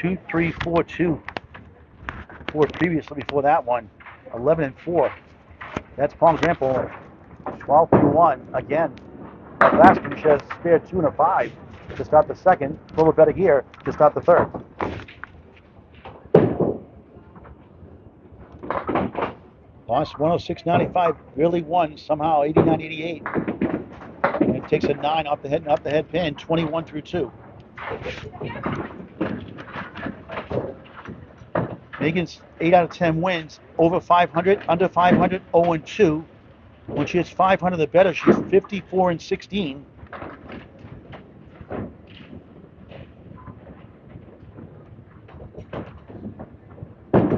2, 3, 4, 2. 4 previously before that one. 11 and 4. That's Palm example. 12 through 1 again. That last one, she has Spear 2 and a 5 to start the second. A little better here to start the third. Lost 106.95. Really won somehow 89.88. And it takes a 9 off the head pin. 21 through 2. Megan's 8 out of 10 wins. Over 500, under 500, 0 and 2. When she hits 500 the better, she's 54 and 16.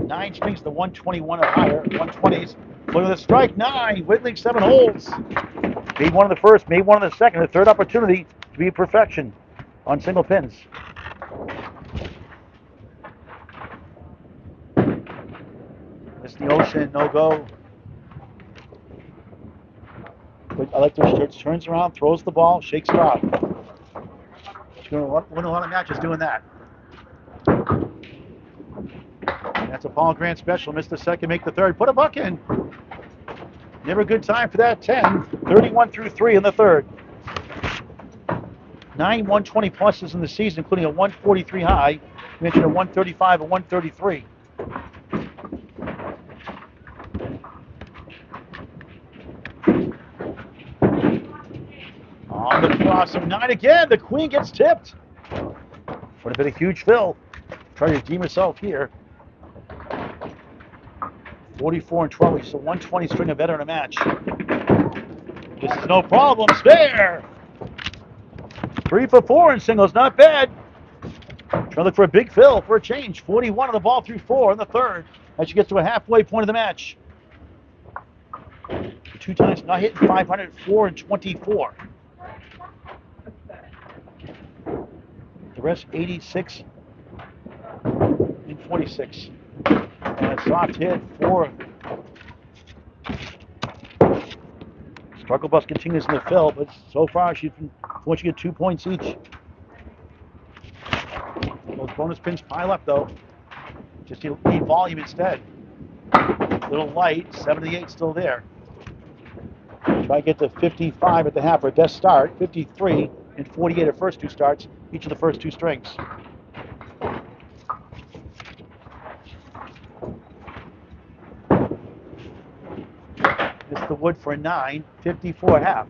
Nine strings to 121 or higher. 120s. Look at the strike. 9. Whittling 7 holds. Made one of the first, made one of the second. The third opportunity to be perfection on single pins. This is the Ocean, no go. But I like the way she turns around, throws the ball, shakes it off. She's going to win a lot of matches doing that. And that's a Paul Grant special. Missed the second, make the third. Put a buck in. Never a good time for that. 10, 31 through 3 in the third. 9 120 pluses in the season, including a 143 high. You mentioned a 135, a 133. On the cross of 9 again. The queen gets tipped. Would have been a huge fill. Try to redeem herself here. 44 and 12. So 120 string of better in a match. This is no problem. Spare. 3 for 4 in singles. Not bad. Trying to look for a big fill for a change. 41 on the ball through 4 in the third. As she gets to a halfway point of the match. 2 times not hitting 500. 4 and 24. The rest 86 and 46. And a soft hit for. Struggle bus continues in the fill, but so far she can, once you get 2 points each. Those bonus pins pile up though. Just need volume instead. A little light, 78 still there. Try to get to 55 at the half for her best start. 53 and 48 her first 2 starts, each of the first 2 strings. This is the wood for a 9, 54 half.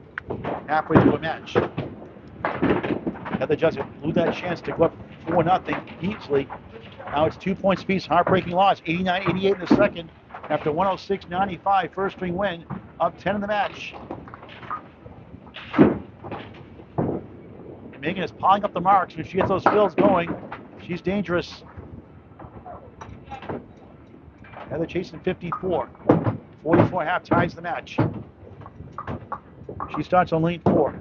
Halfway through a match. Heather Jusczyk blew that chance to go up 4-0 easily. Now it's 2 points apiece. Heartbreaking loss. 89-88 in the second. After 106-95 first string win. Up 10 in the match. Megan is piling up the marks. When she gets those fills going, she's dangerous. Heather chasing 54. 44.5 ties the match. She starts on lane 4.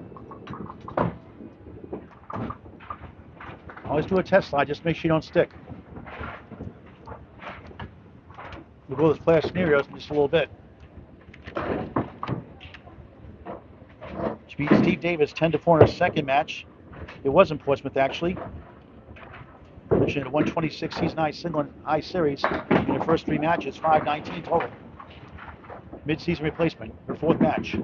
Always do a test slide, just make sure you don't stick. We'll go with player scenarios in just a little bit. She beat Steve Davis 10-4 in her second match. It was in Portsmouth, actually. She had a 126 season high single and high series in her first 3 matches, 519 total. Mid-season replacement, her 4th match.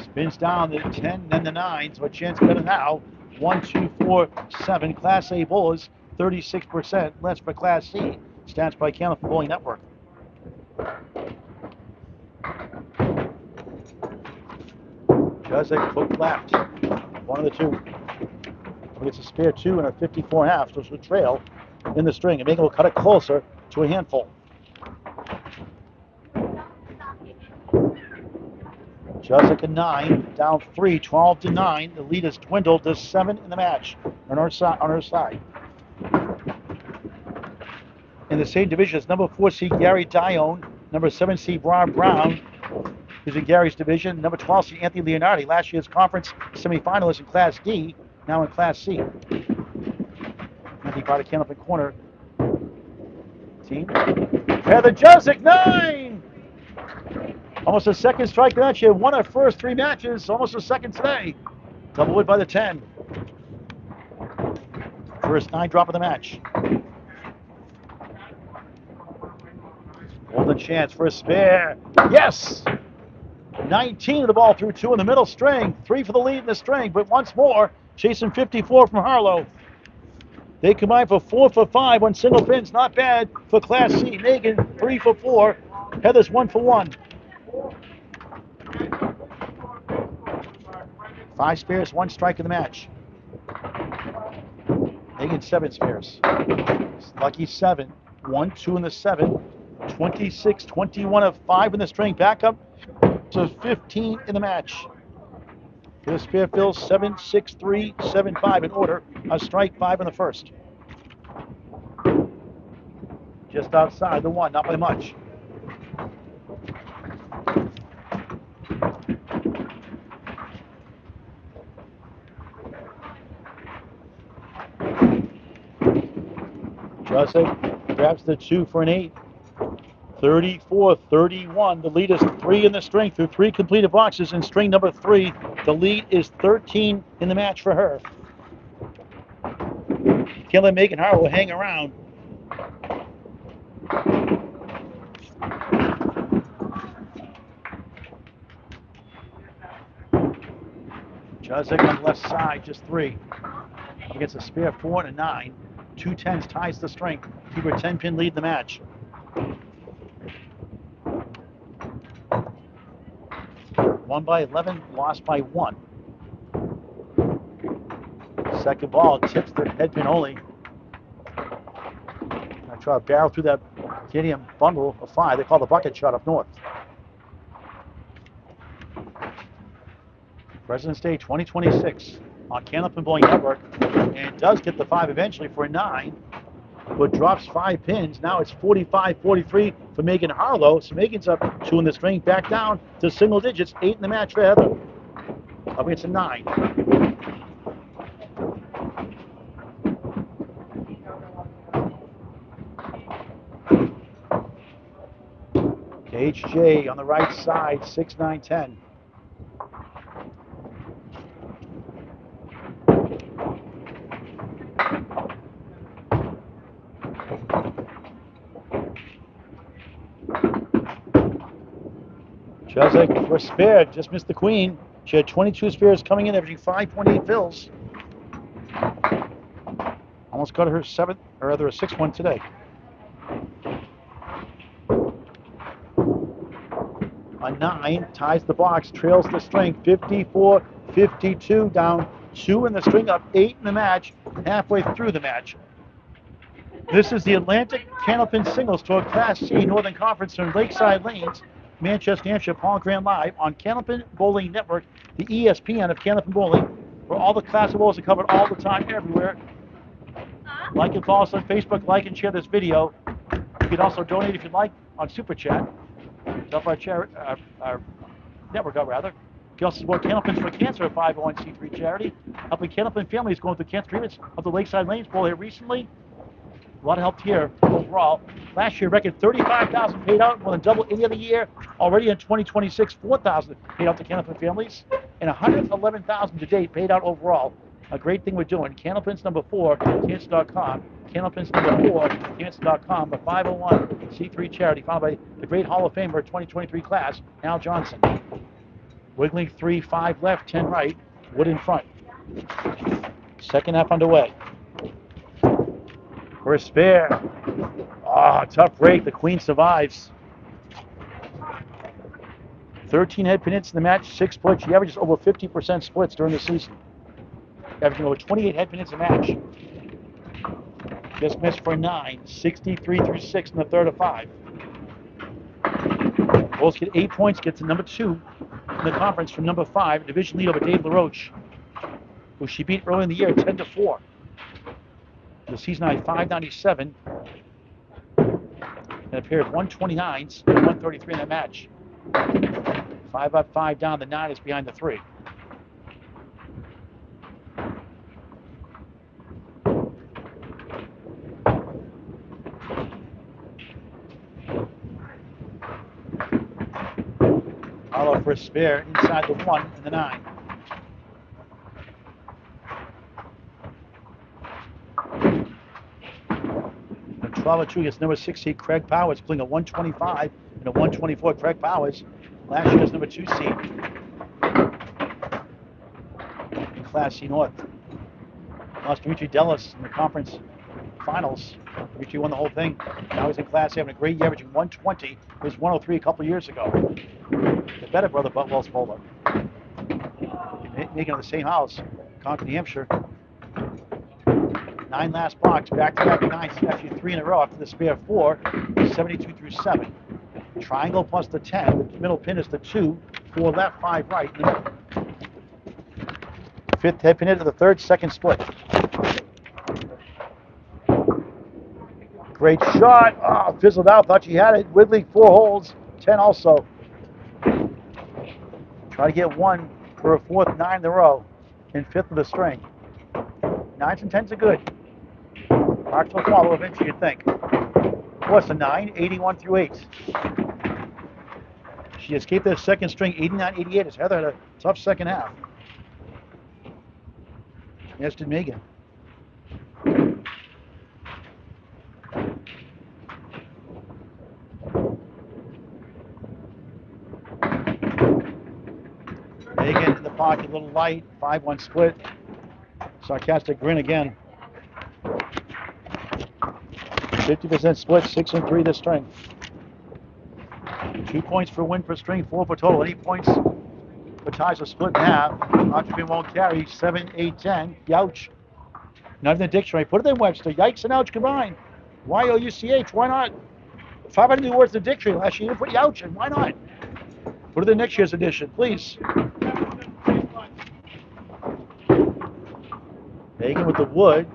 Spins down the 10, then the 9, so a chance better now. 1, 2, 4, 7. Class A bowlers, 36% less for Class C. Stats by Candlepin Bowling Network. Jusczyk hook left. One of the 2. Gets a spare 2 and a 54.5, so she'll trail in the string. And Megan will cut it closer to a handful. Jusczyk a 9, down 3, 12-9. The lead has dwindled to 7 in the match on her side. In the same division is number 4 seed Gary Dione, number 7 seed Rob Brown, who's in Gary's division. Number 12 seed Anthony Leonardi, last year's conference semifinalist in Class D, now in Class C. Anthony part of Candlepin corner. Team. Heather Jusczyk, 9! Almost a second strike match. She had won her first 3 matches, almost a second today. Double wood by the 10. First 9 drop of the match. Golden chance for a spare. Yes! 19 of the ball through 2 in the middle string. 3 for the lead in the string, but once more, chasing 54 from Harlow. They combine for 4 for 5 on single pins. Not bad for Class C. Megan, 3 for 4. Heather's 1 for 1. 5 spares, 1 strike in the match. Megan 7 spares. Lucky 7. 1, 2 in the 7. 26, 21 of 5 in the string. Back up to 15 in the match. For the spare fill, 7, 6, 3, 7, 5 in order. A strike 5 in the first. Just outside the 1, not by much. Jusczyk grabs the 2 for an 8. 34-31. The lead is 3 in the string through 3 completed boxes in string number 3. The lead is 13 in the match for her. Can't let Megan Harlow hang around. Jusczyk on the left side, just 3. Up against a spare 4 and a 9. 2 10s ties the string. Keep her 10-pin lead in the match. Won by 11, lost by 1. Second ball tips the head pin only. I try to barrel through that Canadian bundle of 5. They call the bucket shot up north. President's Day 2026 on Candlepin Bowling Network, and does get the 5 eventually for a 9, but drops 5 pins. Now it's 45-43 for Megan Harlow. So Megan's up 2 in the string, back down to single digits, 8 in the match for Heather. Up against a 9. HJ on the right side, 6, 9, 10. Jusczyk for a spare, just missed the queen. She had 22 spares coming in, averaging 5.8 fills. Almost got her 7th, or rather a 6th one today. A 9 ties the box, trails the string, 54-52, down 2 in the string, up 8 in the match, halfway through the match. This is the Atlantic Candlepin Singles Tour Class C Northern Conference from Lakeside Lanes, Manchester, New Hampshire. Paul Graham live on Candlepin Bowling Network, the ESPN of Candlepin Bowling, where all the class of bowls are covered all the time, everywhere. Like and follow us on Facebook, like and share this video. You can also donate if you'd like on Super Chat. Help our network out, rather. You can also support Candlepin for Cancer, a 501c3 charity, helping Candlepin families going through cancer treatments of the Lakeside Lanes Bowl here recently. A lot of help here overall. Last year, record $35,000 paid out, more than double any other year. Already in 2026, $4,000 paid out to Candlepin families, and $111,000 to date paid out overall. A great thing we're doing. Candlepin's number 4, cancer.com. Candlepin's number 4, cancer.com. A 501c3 charity founded by the great Hall of Famer 2023 class, Al Johnson. Wiggling 3, 5 left, 10 right. Wood in front. Second half underway. For a spare. Tough break. The queen survives. 13 head pin hits in the match, 6 splits. She averages over 50% splits during the season. Averaging over 28 head pin hits a match. Just missed for 9. 63 through 6 in the third of 5. Bulls get 8 points, gets to number 2 in the conference from number 5. Division lead over Dave LaRoche, who she beat early in the year 10-4. The season high 597 and a pair of 129s and 133 in that match. 5 up, 5 down. The 9 is behind the 3. Harlow for a spare inside the 1 and the 9. Two gets number 6 seed Craig Powers, playing a 125 and a 124. Craig Powers, last year's number 2 seed in Class C North. Lost Dimitri Delis in the conference finals. Dimitri won the whole thing. Now he's in Class A, having a great year, averaging 120. He was 103 a couple years ago. The better brother, Butwell's bowler. Making on the same house, Concord, New Hampshire. 9 last box, back-to-back 9s, actually 3 in a row after the spare 4, 72 through 7. Triangle plus the 10, the middle pin is the 2, 4 left, 5 right. 5th head pin into the 3rd, 2nd split. Great shot, fizzled out, thought she had it. Widley, 4 holes, 10 also. Try to get 1 for a 4th 9 in a row, and 5th of the string. 9s and 10s are good. Marks will follow eventually, you'd think. What's a 9? 81 through 8. She escaped that second string, 89-88, as Heather had a tough second half. Yes, did Megan. Megan in the pocket, a little light, 5-1 split. Sarcastic grin again. 50% split, 6 and 3 this string. 2 points for win per string, 4 for total. 8 points for ties are split in half. Occupant won't carry, 7, 8, 10. Youch. Not in the dictionary. Put it in Webster. Yikes and ouch combined. Y-O-U-C-H. Why not? 500 new words in the dictionary last year. You didn't put youch in. Why not? Put it in next year's edition, please. Megan with the wood.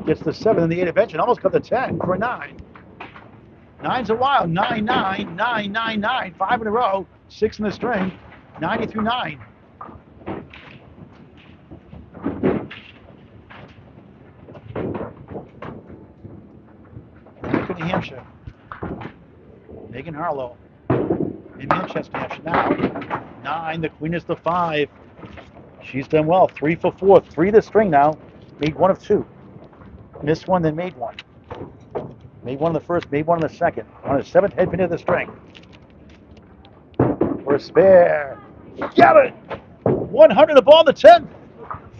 Gets the 7 and the 8 eventually. Almost got the 10 for a 9. 9's a wild. 9, 9, 9, 9, 9. 5 in a row. 6 in the string. 90 through 9. New Hampshire. Megan Harlow in Manchester, New Hampshire. Now, 9. The queen is the 5. She's done well. 3 for 4. 3 the string now. Made 1 of 2. Missed 1, then made 1. Made 1 in the first, made 1 in the second. On his 7th head pin of the string. For a spare. Get it! 100 the ball in the 10th.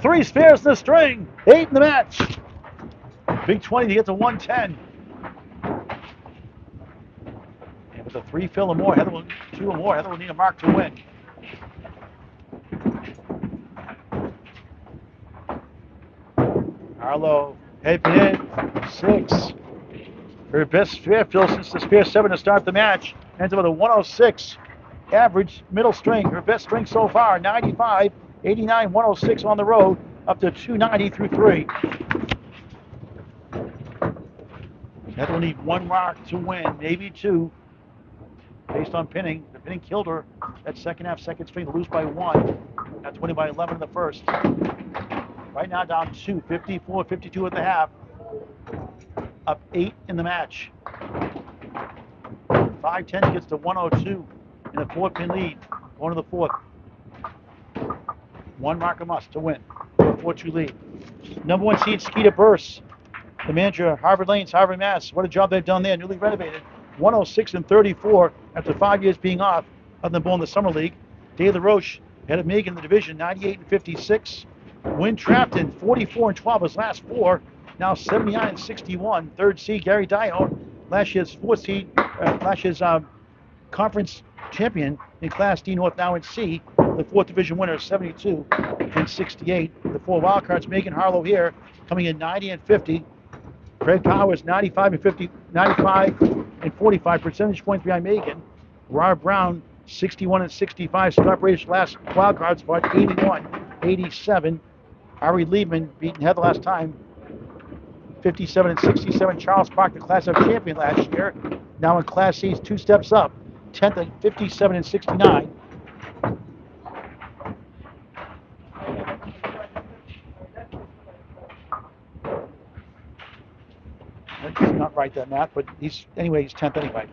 3 spares in the string. 8 in the match. Big 20 to get to 110. And With a 3 fill or more, Heather will 2 or more. Heather will need a mark to win. Harlow heading in 6. Her best spare fill since the spare 7 to start the match. Ends up with a 106 average middle string. Her best string so far, 95, 89, 106 on the road, up to 290 through 3. Heather will need 1 mark to win, maybe 2, based on pinning. The pinning killed her that second half, second string to lose by 1. That's winning by 11 in the first. Right now down 2, 54, 52 at the half. Up 8 in the match. 5-10 gets to 102 in a 4-pin lead. Going to the 4th. 1 mark a must to win. 4-2 lead. Number 1 seed Skeeta Burse. The manager, Harvard Lanes, Harvard, Mass. What a job they've done there. Newly renovated. 106 and 34 after 5 years being off, other than bowling the Summer League. Dave LaRoche ahead of Megan in the division, 98 and 56. Win Trapton, 44 and 12 his last 4. Now 79 and 61. 3rd seed Gary Dio, last year's 4th seed, last year's conference champion in Class D North, now in C. The 4th division winner, 72 and 68. The 4 wildcards, Megan Harlow here, coming in 90 and 50. Craig Powers, 95 and 50, 95 and 45 percentage points behind Megan. Rob Brown, 61 and 65. Scott Bradish last wildcard spot, 81, 87. Ari Liebman beating Heather last time, 57 and 67. Charles Park, the Class F champion last year, now in Class C's 2 steps up, 10th at 57 and 69. That's not right, that math, but he's 10th anyway.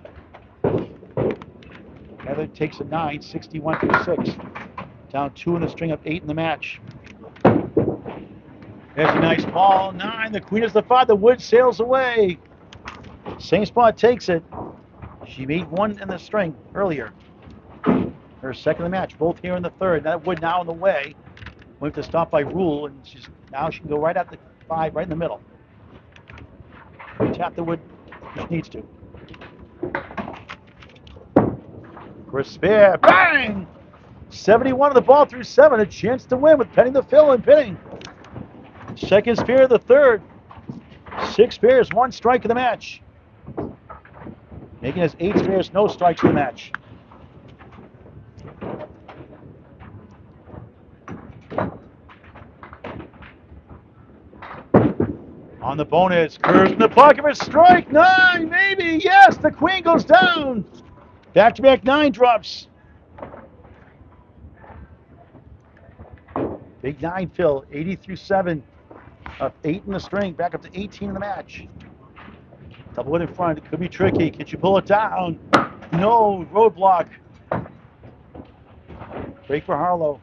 Heather takes a 9, 61 through 6. Down 2 in the string, up 8 in the match. There's a nice ball, 9. The queen is the 5. The wood sails away. Same spot takes it. She made 1 in the string earlier. Her second of the match, both here in the 3rd. That wood now in the way. We have to stop by rule, and now she can go right at the 5, right in the middle. Tap the wood if she needs to. For a spare, bang! 71 of the ball through 7, a chance to win with Penning the fill and pinning. Second spare of the 3rd. 6 spares, 1 strike in the match. Megan has 8 spares, no strikes in the match. On the bonus, curves in the pocket for strike, 9, maybe, yes, the queen goes down. Back-to-back 9 drops. Big 9 fill, 80 through 7, up 8 in the string, back up to 18 in the match. Double wood in front, it could be tricky. Can you pull it down? No, roadblock. Break for Harlow.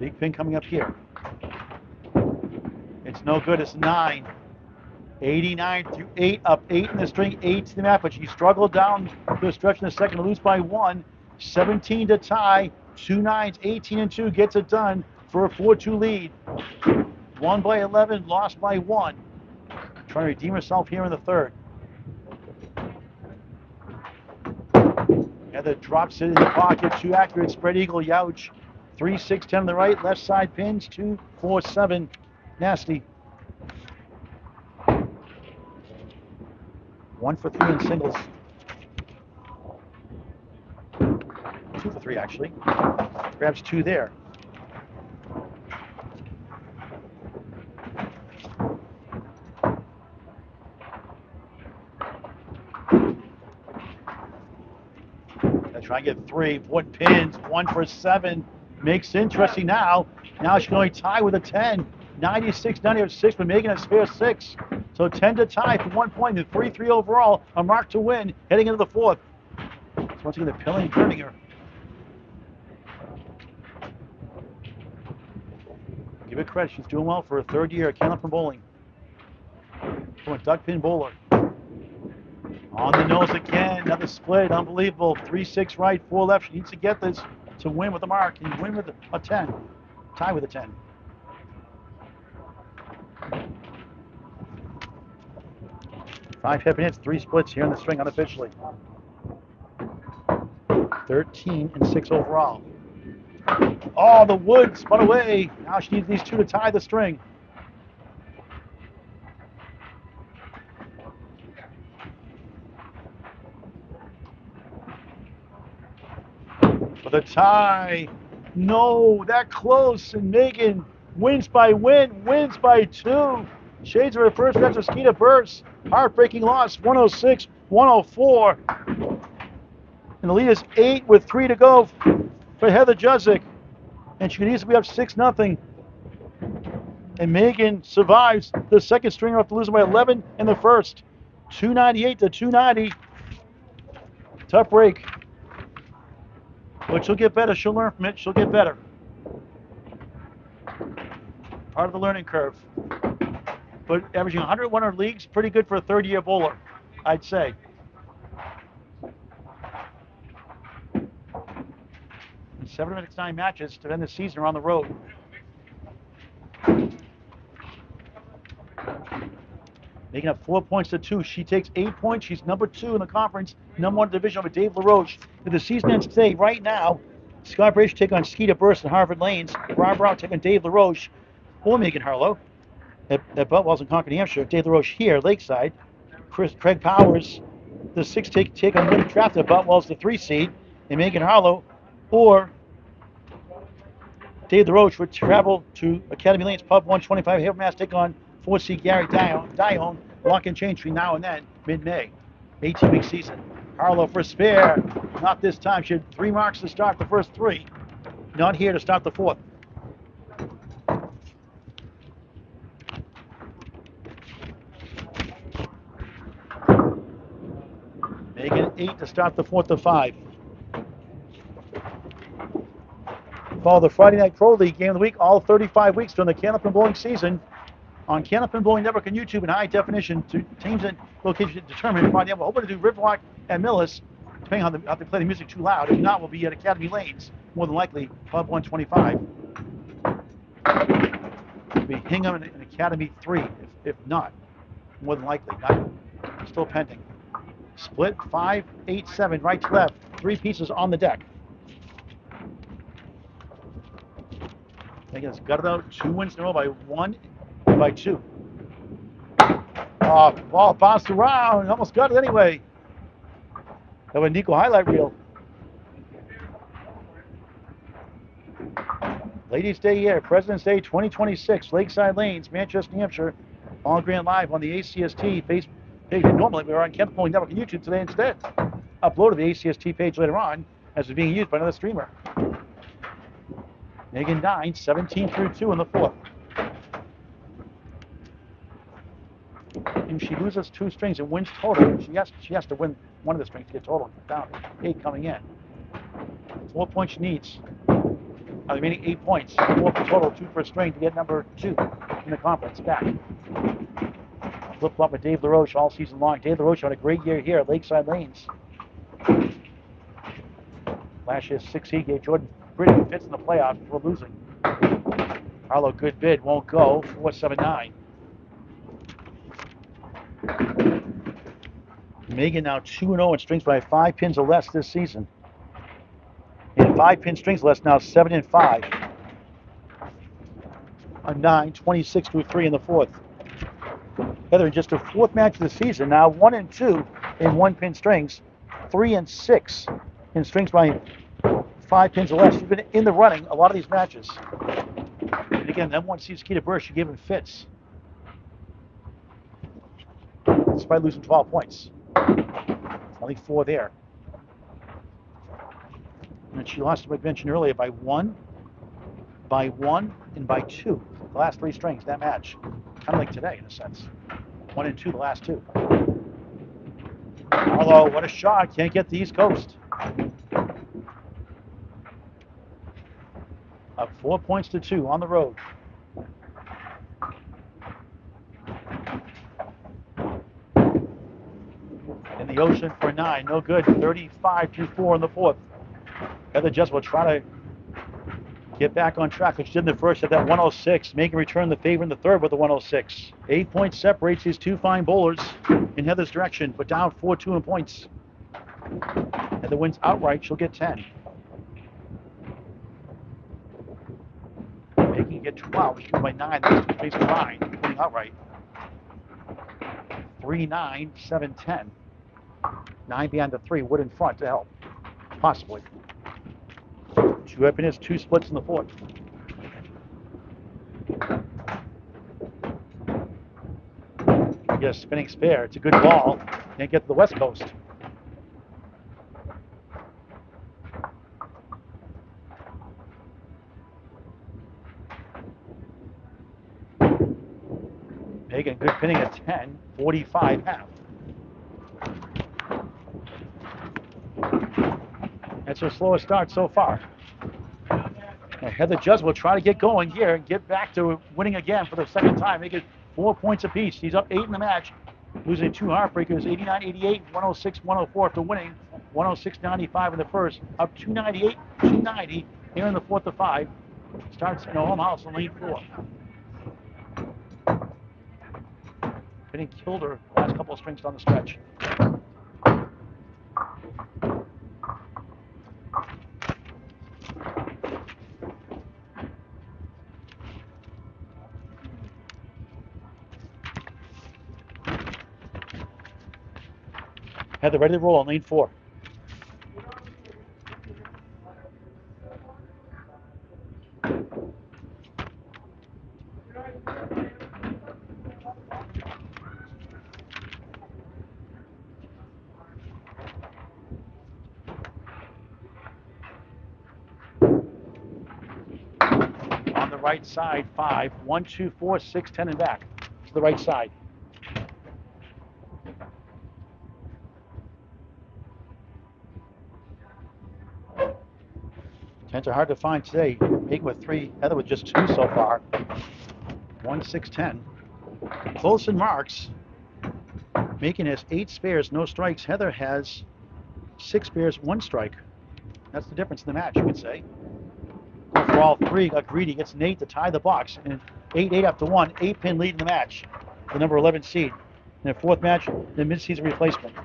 Big pin coming up here. It's no good, it's 9. 89 through 8, up 8 in the string, 8 to the mat, but she struggled down to a stretch in the second to lose by 1. 17 to tie, 2 9s, 18 and 2 gets it done for a 4-2 lead. Won by 11, lost by 1. Trying to redeem herself here in the 3rd. Heather drops it in the pocket, 2 accurate spread eagle youch. 3 6 10 on the right, left side pins, 2 4 7 nasty. 1 for 3 in singles. 2 for 3 actually. Grabs 2 there. Try and get 3. Wood pins, 1 for 7. Makes interesting now. Now she can only tie with a 10. 96, 96, but Megan has spare 6. So 10 to tie for 1 point. And 3-3 overall. A mark to win heading into the 4th. So once again, the pilling and turning her. Give it credit. She's doing well for her 3rd year at Candlepin bowling. From a duck pin bowler. On the nose again, another split, unbelievable. 3-6 right, 4 left. She needs to get this to win with a mark and win with a 10. Tie with a 10. 5 hairpin hits, 3 splits here in the string unofficially. 13 and 6 overall. Oh, the wood spun away. Now she needs these 2 to tie the string. For the tie. No, that close. And Megan wins by 2. Shades of her first match with Skeeta Burst. Heartbreaking loss, 106, 104. And the lead is 8 with 3 to go for Heather Jusczyk. And she could easily be up 6-0. And Megan survives the second stringer after losing by 11 in the first. 298 to 290. Tough break. But she'll get better. She'll learn from it. She'll get better. Part of the learning curve. But averaging 101 in leagues, pretty good for a third-year bowler, I'd say. And 7 matches to end the season are on the road. Making up 4 points to 2. She takes 8 points. She's number 2 in the conference, number 1 in the division over Dave LaRoche. If the season ends today, right now, Scott Brace take on Skeeta Burst and Harvard Lanes. Rob Brown take on Dave LaRoche or Megan Harlow at Butwells in Concord, New Hampshire. Dave LaRoche here, Lakeside. Craig Powers, the 6 take on Woody Traft at Butwells, the 3 seed, and Megan Harlow or Dave LaRoche would travel to Academy Lanes Pub 125. Havermass take on 4 seed Gary Dione. Lock and change between now and then, mid-May. 18-week season. Harlow for a spare. Not this time. She had 3 marks to start the first 3. Not here to start the 4th. Megan 8 to start the 4th of 5. Follow the Friday Night Pro League game of the week, all 35 weeks during the Candlepin bowling season on Candlepin Bowling Network and YouTube in high definition. To teams and locations determined. We're hoping to do Riverwalk and Millis, depending on how they play the music too loud. If not, we'll be at Academy Lanes, more than likely, Pub 125. We'll be Hingham and Academy 3, if not, more than likely. Still pending. Split 5, 8, 7, right to left. 3 pieces on the deck. Megan has gutted out 2 wins in a row by 1 and by 2. Ball bounced around, almost got it anyway. That was Nico highlight reel. Ladies' Day here, President's Day 2026, Lakeside Lanes, Manchester, New Hampshire. All Grand Live on the ACST Facebook page. Normally we were on Candlepin Bowling Network and YouTube today instead. Uploaded the ACST page later on as it's being used by another streamer. Megan 9, 17 through 2 in the 4th. If she loses 2 strings and wins total, she has to win one of the strings to get total down. 8 coming in. 4 points she needs. The remaining 8 points. 4 for total, 2 for a string to get number 2 in the conference back. Flip-flop with Dave LaRoche all season long. Dave LaRoche had a great year here at Lakeside Lanes. Last year's 6 seed gave Jordan pretty good fits in the playoffs before losing. Harlow, good bid, won't go. 4-7-9. Megan now 2-0 in strings by 5 pins or less this season. And 5 pin strings less now 7-5. A 9, 26 through 3 in the 4th. Heather in just her 4th match of the season, now 1-2 in 1 pin strings, 3-6 in strings by 5 pins or less. She's been in the running a lot of these matches. And again, #1 seed Skeeta Burst, she gave him fits. Despite losing 12 points. Only 4 there. And she lost, like I mentioned earlier, by 1, and by 2. The last 3 strings, that match. Kind of like today, in a sense. 1 and 2, the last 2. Although, what a shot. Can't get the East Coast. Up 4 points to 2 on the road. In the ocean for 9, no good. 35-4 in the 4th. Heather Jusczyk will try to get back on track, which did in the first at that 106. Megan returned the favor in the 3rd with the 106. 8 points separates these 2 fine bowlers. And in Heather's direction, but down 4-2 in points. Heather wins outright. She'll get 10. Megan get 12. She's by 9. That's face 9. Winning outright. 3-9, 7-10. 9 behind the 3. Wood in front to help. Possibly. 2 happiness, 2 splits in the 4th. Get a spinning spare. It's a good ball. Can't get to the West Coast. Megan, good pinning at 10, 45 half. That's her slowest start so far. Now Heather Jusczyk will try to get going here and get back to winning again for the second time. Make it 4 points apiece. She's up 8 in the match, losing 2 heartbreakers, 89-88, 106-104 after winning 106-95 in the first. Up 298, 290 here in the 4th of 5. Starts in her home house in lane 4. Pinning killed her last couple of strings down the stretch. Heather ready to roll on lane 4. On the right side, 5, 1, 2, 4, 6, 10 and back to the right side. Tens are hard to find today. Megan with 3, Heather with just 2 so far. 1, 6, 10. Close in marks. Megan has 8 spares, no strikes. Heather has 6 spares, 1 strike. That's the difference in the match, you could say. Go for all 3, got greedy, gets Nate to tie the box. And 8-8 after 1, 8-pin lead in the match. The number 11 seed. In the 4th match, the mid-season replacement.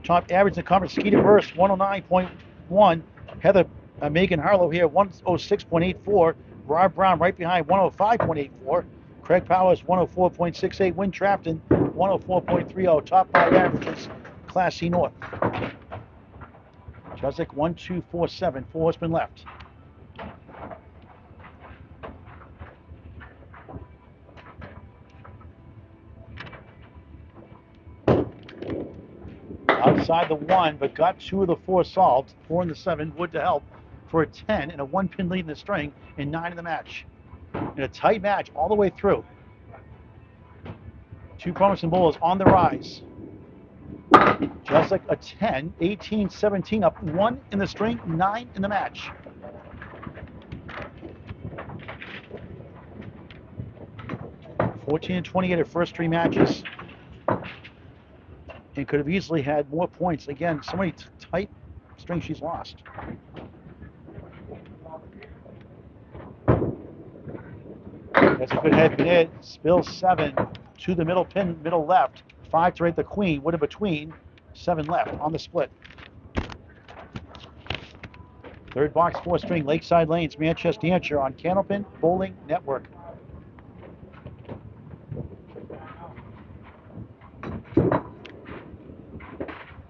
Top average in the conference, Skeeter Burst, 109.1. Heather, Megan Harlow here, 106.84. Rob Brown right behind, 105.84. Craig Powers, 104.68. Win Trafton, 104.30. Top 5 averages, Class C North. Jusczyk, 1, 2, 4, 7. 4 has been left. Outside the 1, but got 2 of the 4 solved. 4 in the 7, Wood to help for a 10 and a 1-pin lead in the string and 9 in the match. In a tight match all the way through. 2 promising bowlers on the rise. Jusczyk a 10, 18-17 up 1 in the string, 9 in the match. (14-28) at first 3 matches. And could have easily had more points. Again, so many tight strings she's lost. That's a good head hit. Spill 7 to the middle pin, middle left. 5 to rate the queen. Wood in between. 7 left on the split. 3rd box 4 string Lakeside Lanes-Manchester on Candlepin Bowling Network.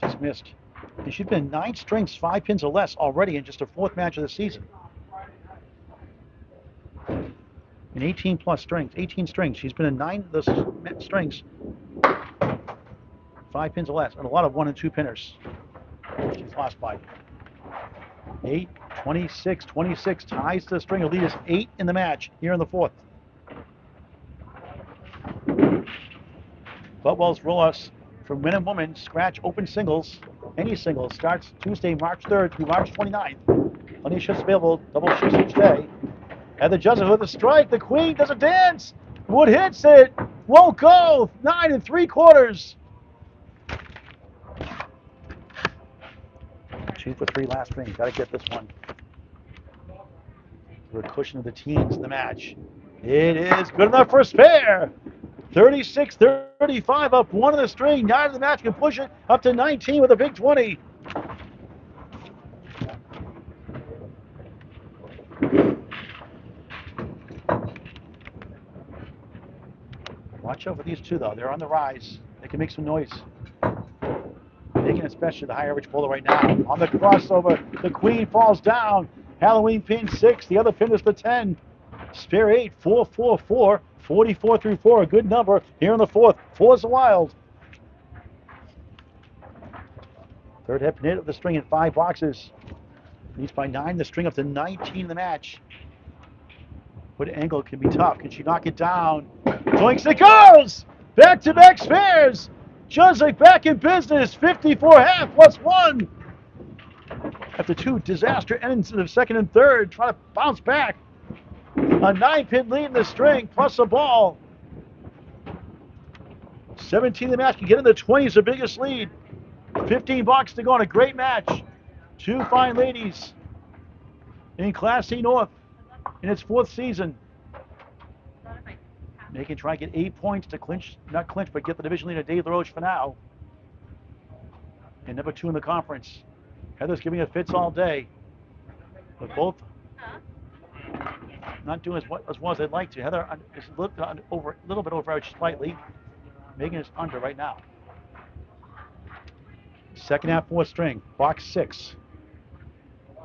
Just missed. And she's been 9 strings, 5 pins or less already in just her 4th match of the season. In 18 plus strings, 18 strings. She's been in 9 of those strings, 5 pins or less, and a lot of 1 and 2 pinners. She's lost by 8, 26, 26 ties to the string. Her lead is 8 in the match here in the 4th. Butwell's Roll-Offs for men and women scratch open singles. Any singles starts Tuesday, March 3rd through March 29th. Plenty of shifts available, double shifts each day. Heather Jusczyk with a strike. The queen does a dance. Wood hits it. Won't go. 9 3/4. 2 for 3 last string. Got to get this one. For a cushion of the teens in the match. It is good enough for a spare. 36-35 up one of the string. 9 of the match can push it up to 19 with a big 20. Watch out for these two, though. They're on the rise. They can make some noise. Making especially the high average bowler right now. On the crossover, the queen falls down. Halloween pin 6. The other pin is the 10. Spare 8, 4, 4, 4. 44 through 4, a good number here in the fourth. 4 is the wild. Third head pin of the string in 5 boxes. Leads by 9, the string up to 19 in the match. What angle can be tough? Can she knock it down? Doinks it goes! Back-to-back spares! Jusczyk back in business. 54 half plus 1. After 2 disaster ends of second and third, trying to bounce back. A 9-pin lead in the string, plus a ball. 17 in the match, can get in the 20s, the biggest lead. 15 bucks to go on a great match. 2 fine ladies in Class C North in its 4th season. Megan trying to get 8 points to clinch, not clinch, but get the division leader Dave LaRoche for now. And number 2 in the conference. Heather's giving it fits all day. But both not doing as well as they'd like to. Heather is a little bit over average slightly. Megan is under right now. Second half 4th string, box 6.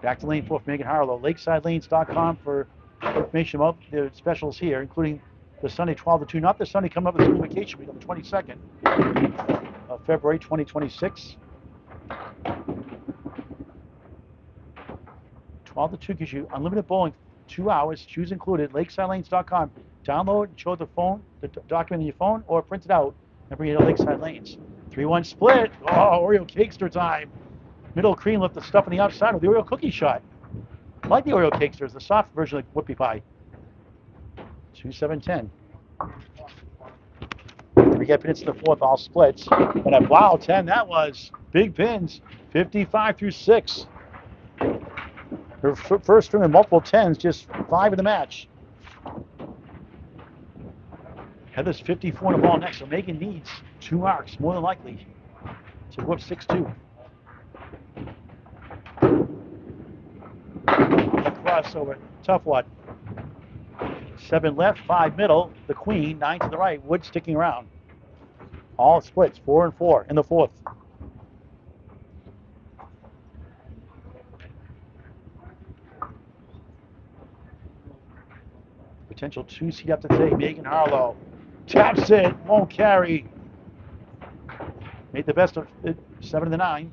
Back to lane 4 for Megan Harlow. LakesideLanes.com for information about the specials here, including the Sunday 12 to 2. Not the Sunday coming up with the school vacation week on the 22nd of February 2026. 12 to 2 gives you unlimited bowling, 2 hours, shoes included. LakesideLanes.com. Download and show the document on your phone, or print it out and bring it to Lakeside Lanes. 3-1 split. Oh, Oreo Cakester time. Middle cream left the stuff on the outside with the Oreo cookie shot. I like the Oreo Cakesters, the soft version of whoopie pie. 2-7-10. 3 get pins in the 4th, all splits. And a wow, 10 that was. Big pins, 55 through 6. Her first string of multiple 10s, just 5 in the match. Heather's 54 in the ball next, so Megan needs 2 marks, more than likely, to go up 6-2. The crossover, tough one. 7 left, 5 middle, the queen, 9 to the right, Wood sticking around. All splits, 4 and 4 in the 4th. Potential 2 seed up to take, Megan Harlow. Taps it, won't carry. Made the best of it, 7 to 9.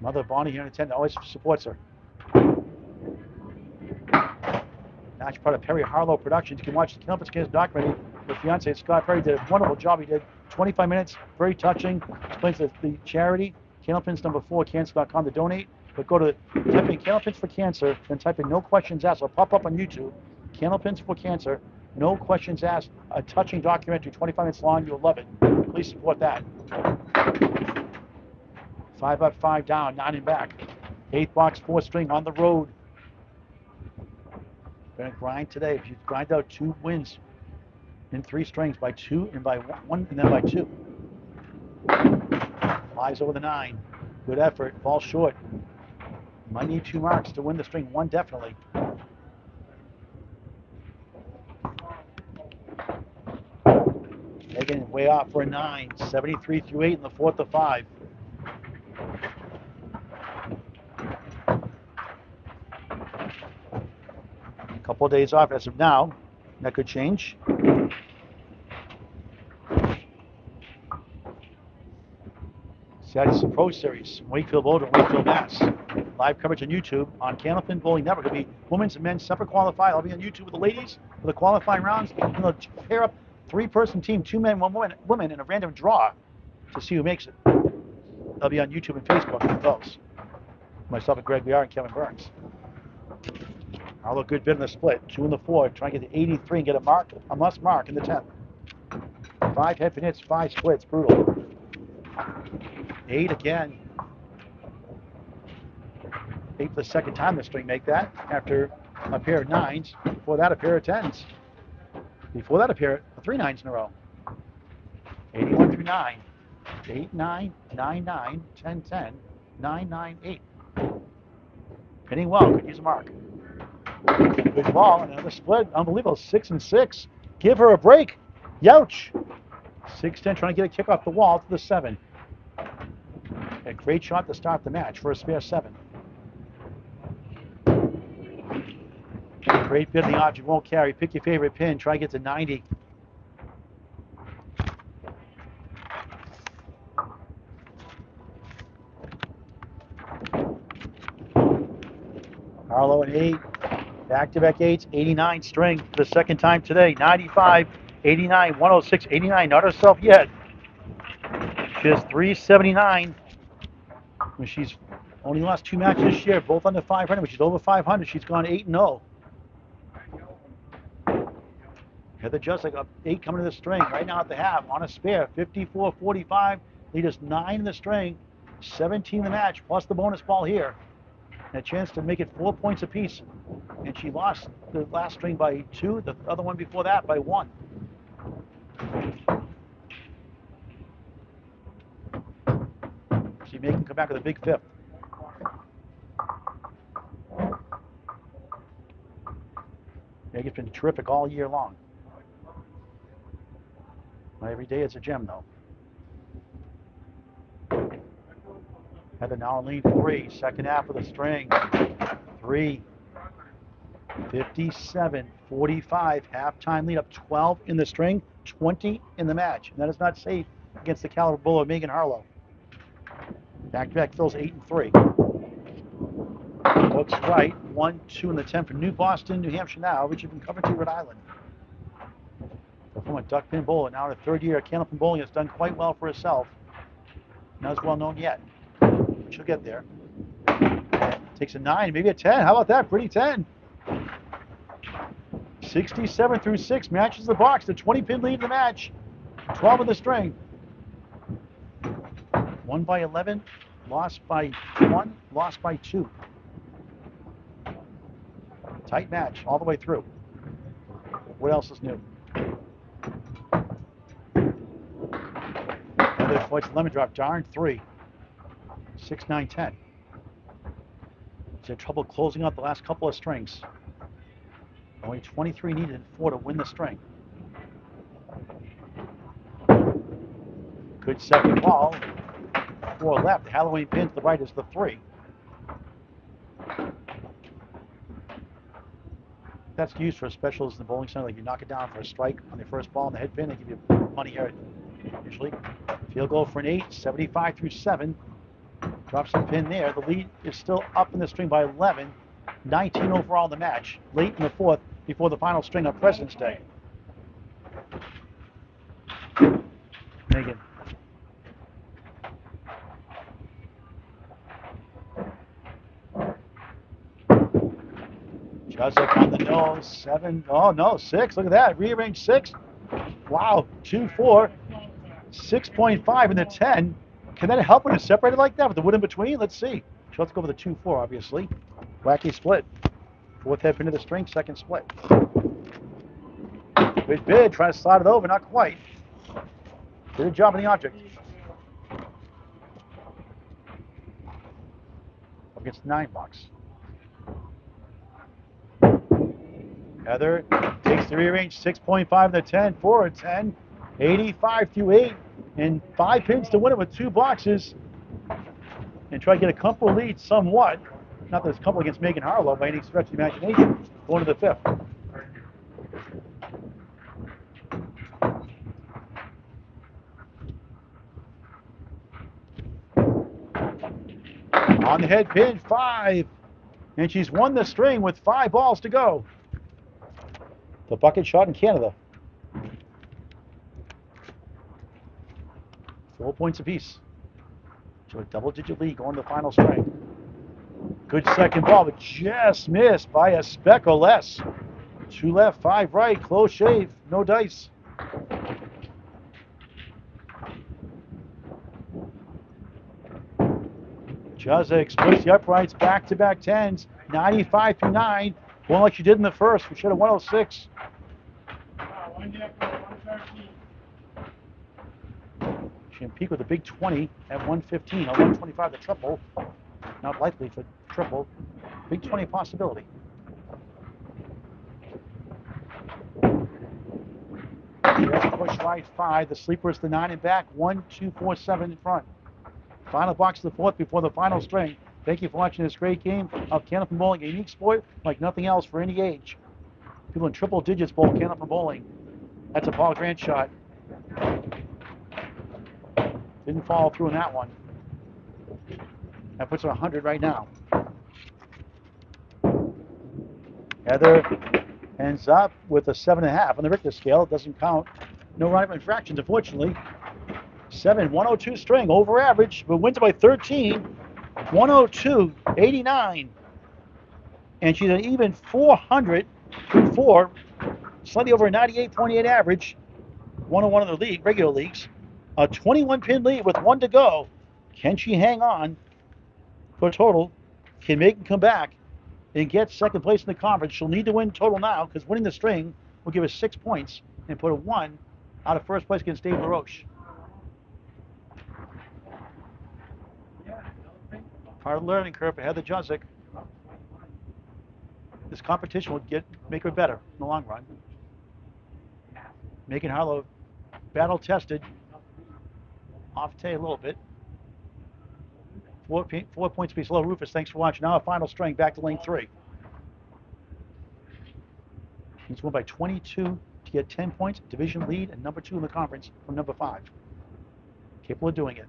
Mother Bonnie here in the 10 always supports her. Match part of Perry Harlow Productions. You can watch the Candlepin Kids documentary with fiance Scott Perry. Did a wonderful job. He did 25 minutes, very touching. Explains the charity. Candlepins number 4, cancer.com to donate. But go to type in Candlepins for Cancer, then type in No Questions Asked. It'll pop up on YouTube. Candlepins for Cancer, No Questions Asked. A touching documentary, 25 minutes long. You'll love it. Please support that. 5 up, 5 down, 9 and back. 8th box, 4th string on the road. Gonna grind today. If you grind out 2 wins in 3 strings by 2 and by 1 and then by 2. Flies over the 9. Good effort. Falls short. Might need 2 marks to win the string. 1 definitely. Megan way off for a 9. 73 through 8 in the 4th of 5. A couple of days off as of now. That could change. Saturday's Pro Series, Wakefield Boulder, Wakefield, Mass. Live coverage on YouTube on Candlepin Bowling Network. It'll be women's and men's separate qualified. I'll be on YouTube with the ladies for the qualifying rounds. And they'll pair up 3-person team, 2 men, 1 woman in a random draw to see who makes it. They'll be on YouTube and Facebook for those. Myself and Greg VR and Kevin Burns. Harlow good bid in the split. 2 in the 4, trying to get the 83 and get a must mark in the 10th. 5 head pin hits, 5 splits, brutal. 8 again. 8 for the second time the string make that after a pair of 9s. Before that, a pair of 10s. Before that, a pair of 3 9s in a row. 81 through 9. 8 9, 9 9, 10 10, 9 9 8. Hitting well, could use a mark. Good ball, another split. Unbelievable. 6 and 6. Give her a break. Youch. 6-10, trying to get a kick off the wall to the 7. A great shot to start the match for a spare 7. Great bid of the object, won't carry. Pick your favorite pin. Try to get to 90. Harlow at 8. Back-to-back 8s. 89 string for the second time today. 95, 89, 106, 89. Not herself yet. She has 379. When she's only lost 2 matches this year, both under 500. When she's over 500, she's gone 8-0. Heather Jusczyk up 8 coming to the string. Right now at the half on a spare. 54-45. Lead us 9 in the string. 17 in the match, plus the bonus ball here. And a chance to make it 4 points apiece. And she lost the last string by 2. The other one before that by 1. She may come back with a big 5th. Megan's been terrific all year long. Not every day it's a gem, though. Heather now in lead 3. Second half of the string. 3. 57-45. Halftime lead up 12 in the string, 20 in the match. And that is not safe against the caliber bull of Megan Harlow. Back-to-back fills 8 and 3. Looks right. 1, 2 in the 10 for New Boston, New Hampshire now, which have been covered to Rhode Island. From a duck pin bowler, now in her 3rd year, Candlepin bowling has done quite well for herself. Not as well known yet. She'll get there. Takes a 9, maybe a 10. How about that? Pretty 10. 67 through 6 matches the box. The 20-pin lead in the match. 12 in the string. Won by 11, lost by 1, lost by 2. Tight match all the way through. What else is new? Another points lemon drop. Darn 3. 6, 9, 10. She had trouble closing out the last couple of strings. Only 23 needed and 4 to win the string. Good second ball. 4 left. The Halloween pin to the right is the 3. That's used for specials in the bowling center. Like you knock it down for a strike on the first ball on the head pin, they give you money here usually. Field goal for an 8, 75 through 7. Drops the pin there. The lead is still up in the string by 11. 19 overall in the match. Late in the 4th before the final string on President's Day. Megan. Jusczyk on the nose. 7. Oh no, 6. Look at that. Rearranged 6. Wow. 2, 4. 6.5 in the 10. Can that help when it's separated like that with the wood in between? Let's see. She'll have to go for the 2, 4, obviously. Wacky split. 4th head pin to the string, 2nd split. Good bid, trying to slide it over, not quite. Good job on the object. Up against the 9 box. Heather takes the rearrange, 6.5 in the 10, 4 and 10, 85 through 8, and 5 pins to win it with 2 boxes. And try to get a comfortable lead somewhat. Not that it's comfortable against Megan Harlow by any stretch of the imagination. Going to the 5th. On the head pin, 5. And she's won the string with 5 balls to go. The bucket shot in Canada. 4 points apiece. To a double-digit lead going to the final string. Good second ball, but just missed by a speck or less. 2 left, 5 right, close shave, no dice. Jusczyk splits the uprights, back-to-back 10s, 95 through 9. Going like she did in the first. We should have 106. She can peak with a big 20 at 115 or 125 the triple. Not likely for triple. Big 20 possibility. Push right 5. The sleeper is the 9 and back. 1, 2, 4, 7 in front. Final box of the fourth before the final string. Thank you for watching this great game of Candlepin Bowling, a unique sport like nothing else for any age. People in triple digits bowl Candlepin Bowling. That's a Paul Grant shot. Didn't follow through on that one. That puts her 100 right now. Heather ends up with a 7.5 on the Richter scale. It doesn't count. No round of infractions, unfortunately. 102 string, over average, but wins it by 13. 102.89. And she's an even 404, slightly over a 98.8 average. 101 in the league, regular leagues. A 21-pin lead with 1 to go. Can she hang on for a total? Can Megan come back and get second place in the conference? She'll need to win total now because winning the string will give us 6 points and put a 1 out of first place against Dave LaRoche. Part of the learning curve for Heather Jusczyk. This competition will make her better in the long run. Making Harlow battle tested. Off today a little bit. 4 points below Rufus. Thanks for watching. Now a final string back to lane 3. He's won by 22 to get 10 points, division lead, and number 2 in the conference from number 5. Capable of doing it.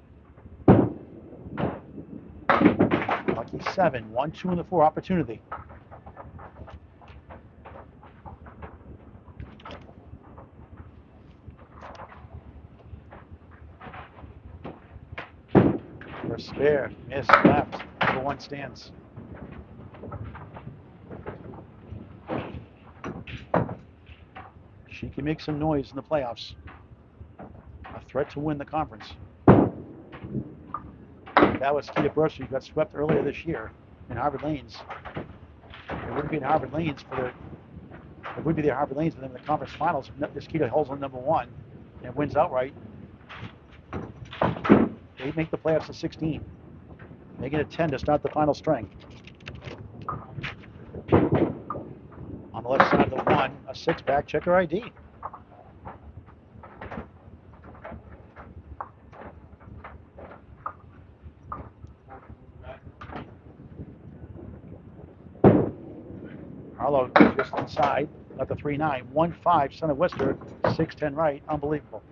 Lucky 7, 1, 2 in the 4 opportunity. For spare, miss, left. Number 1 stands. She can make some noise in the playoffs. A threat to win the conference. That was Skeeta Burst, who got swept earlier this year in Harvard Lanes. It wouldn't be in Harvard Lanes for the. It would be the Harvard Lanes for them in the conference finals. Skeeta holds on number 1 and wins outright. They make the playoffs to 16. They get a 10 to start the final string. On the left side of the 1, a 6-pack. Check her ID. Harlow just inside, got the 3-9, 1-5 center Worcester, 6-10 right, unbelievable.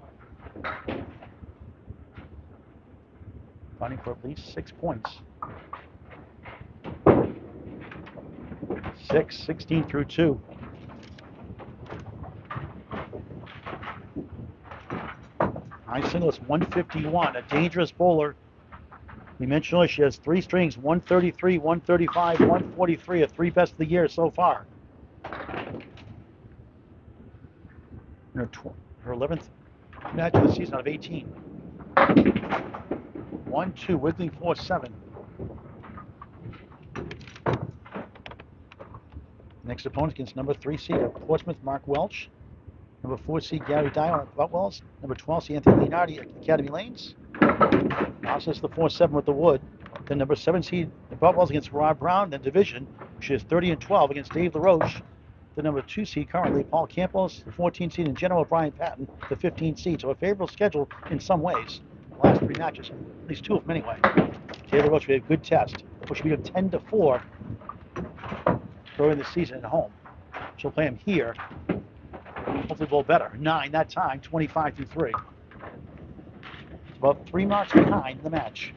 Fighting for at least 6 points. 6, 16 through 2. High singles 151, a dangerous bowler. We mentioned earlier she has 3 strings, 133, 135, 143, a 3 best of the year so far. In her 11th match of the season out of 18. 1-2, wiggling 4-7. Next opponent against number 3 seed of Portsmouth, Mark Welch. Number 4 seed Gary Dyer at Butwells. Number 12 seed Anthony Leonardi at Academy Lanes. Also it's the 4-7 with the Wood. Then number 7 seed at Butwells against Rob Brown. Then division, which is 30-12 against Dave LaRoche. The number 2 seed currently Paul Campos. The 14 seed in general Brian Patton. The 15 seed. So a favorable schedule in some ways. The last 3 matches, at least 2 of them anyway. Dave LaRoche will be a good test. Which will be a 10-4 during the season at home. She'll play him here. Hopefully bowl better. 9 that time, 25 through 3. About 3 marks behind the match.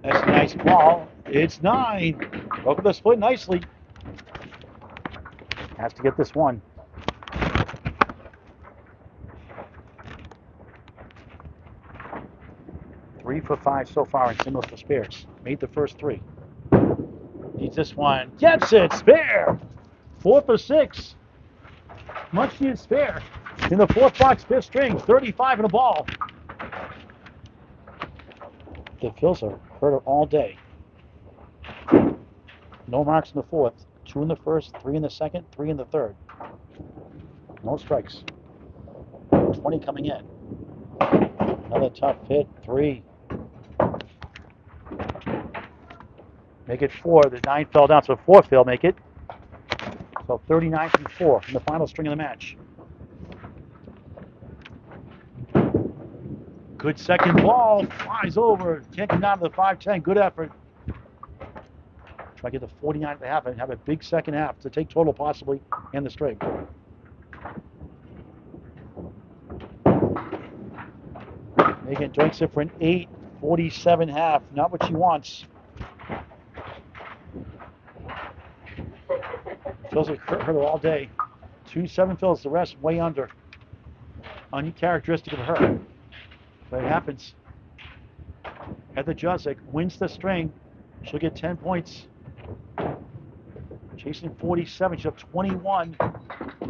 That's a nice ball. It's 9. Broke the split nicely. Has to get this one. Three for 5 so far in singles for spares. Made the first 3. Needs this one. Gets it. Spare. 4 for 6. Much needed spare. In the 4th box, 5th string. 35 in the ball. The Phils are hurt all day. No marks in the fourth. 2 in the first, 3 in the second, 3 in the third. No strikes. 20 coming in. Another tough hit. 3. Make it 4. The 9 fell down, so 4 fail make it. So 39 through 4 in the final string of the match. Good second ball. Flies over. Can't get down to the 5-10. Good effort. Try to get to 49 at the half and have a big second half to take total possibly and the string. Megan drinks it for an 8, 47 half. Not what she wants. Feels like hurt her all day. 2-7 fills, the rest way under. Uncharacteristic of her. But it happens. Heather Jusczyk wins the string. She'll get 10 points. Chasing 47, she's up 21.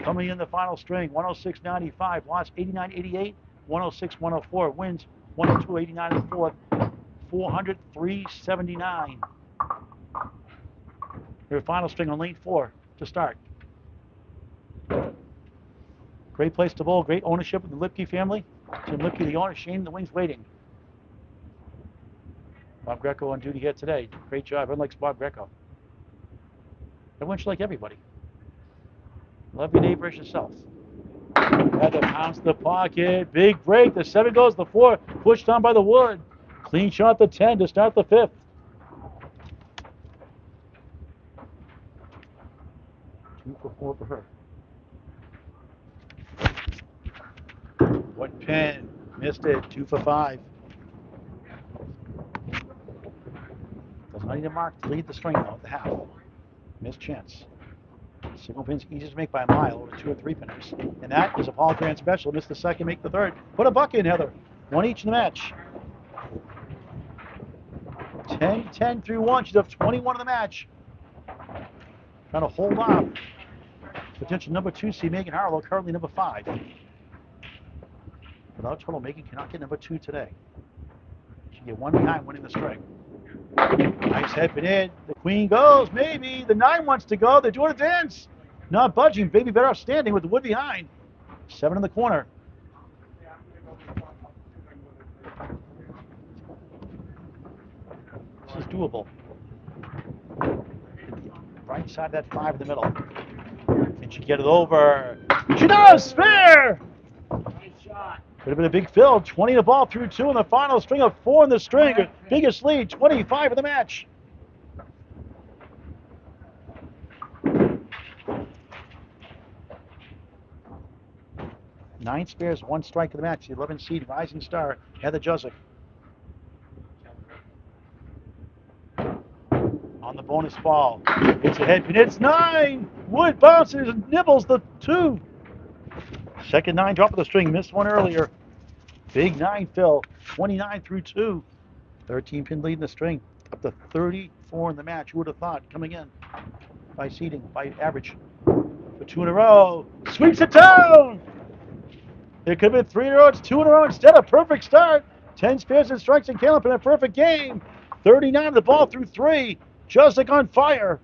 Coming in the final string, 106.95. Lost 89.88, 106.104. Wins 102.89 in the fourth. 403.79. Her final string on lane 4 to start. Great place to bowl, great ownership of the Lipke family. Jim Lipke, the owner, Shane in the wings waiting. Bob Greco on duty here today. Great job. Everyone likes Bob Greco. Everyone should like everybody. Love your neighbor as yourself. Had to pounce the pocket. Big break. The 7 goes. The 4 pushed on by the wood. Clean shot the 10 to start the 5th. Two for 4 for her. What pin? Missed it. 2 for 5. Does not need a mark to lead the string though at the half. Missed chance. Single pin's easier to make by a mile over 2 or 3 pinners. And that is a Paul Grant special. Missed the second, make the third. Put a buck in, Heather. 1 each in the match. 10 through 1. She's up 21 in the match. Trying to hold off potential number 2 seed Megan Harlow, currently number 5. Without trouble, Megan cannot get number 2 today. She can get 1 behind winning the string. Nice head pin in. The queen goes, maybe. The 9 wants to go. They're doing a dance. Not budging. Baby better off standing with the wood behind. 7 in the corner. This is doable. Right side of that 5 in the middle. Can she get it over? She does! Fair! Could have been a big fill. 20 to ball through 2 in the final string of 4 in the string. Biggest lead, 25 in the match. Nine spares, 1 strike of the match. The 11 seed rising star, Heather Jusczyk. On the bonus ball. It's a head pin. It's 9! Wood bounces and nibbles the 2. Second 9 drop of the string. Missed one earlier. Big 9 fill. 29 through 2. 13 pin lead in the string. Up to 34 in the match. Who would have thought coming in by seeding, by average. For 2 in a row. Sweeps it down! It could have been 3 in a row. It's 2 in a row instead. A perfect start. 10 spares and strikes and Candlepin. A perfect game. 39 the ball through 3. Jusczyk on fire.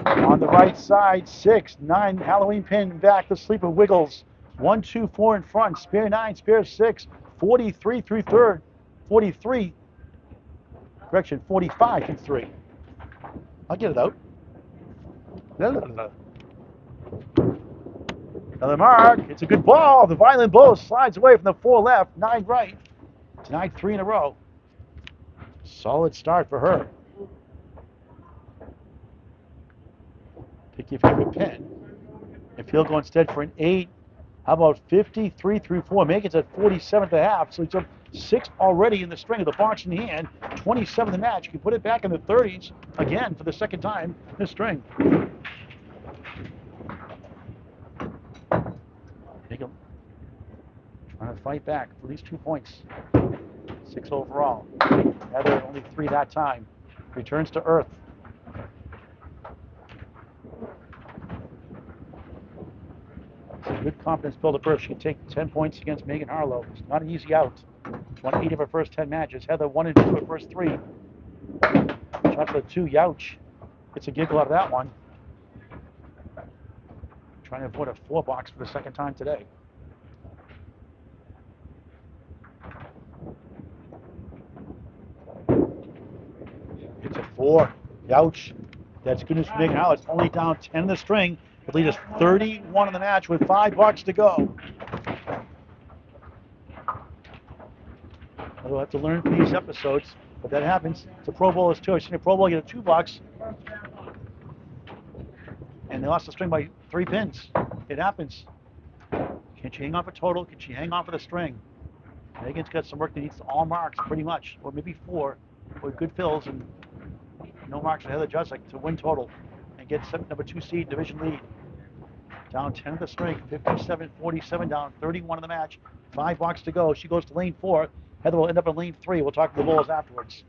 On the right side, 6, 9, Halloween pin back, the sleeper wiggles. 1, 2, 4 in front, spare 9, spare 6, 43 through 3rd, 43, correction, 45 through 3. I'll get it out. Another mark, it's a good ball. The violent bow slides away from the 4 left, 9 right. Tonight, 3 in a row. Solid start for her. Pick your favorite pin. If he'll go instead for an 8, how about 53 through 4? Megan's at 47 at the half, so he's up 6 already in the string of the box in the hand. 27 in the match. You can put it back in the 30s again for the second time in this string. Megan trying to fight back for these 2 points. 6 overall. Heather only 3 that time. Returns to earth. Good confidence builder first. She can take 10 points against Megan Harlow. It's not an easy out. Won 8 of her first 10 matches. Heather 1 and 2 of her first 3. Shot for 2. Youch gets a giggle out of that one. Trying to avoid a 4 box for the second time today. It's a 4. Youch. That's good news for Megan Harlow. It's only down 10 in the string. The lead is 31 in the match with 5 bucks to go. We'll have to learn from these episodes, but that happens. It's a Pro Bowler's choice. In a Pro Bowl, you get a 2 bucks, and they lost the string by 3 pins. It happens. Can she hang on for total? Can she hang on for the string? Megan's got some work that needs to all marks, pretty much, or maybe 4, with good fills and no marks for Heather Jusczyk to win total and get number 2 seed division lead. Down 10 of the string, 57-47 down, 31 in the match, 5 bucks to go. She goes to lane 4. Heather will end up in lane 3. We'll talk to the Bulls afterwards.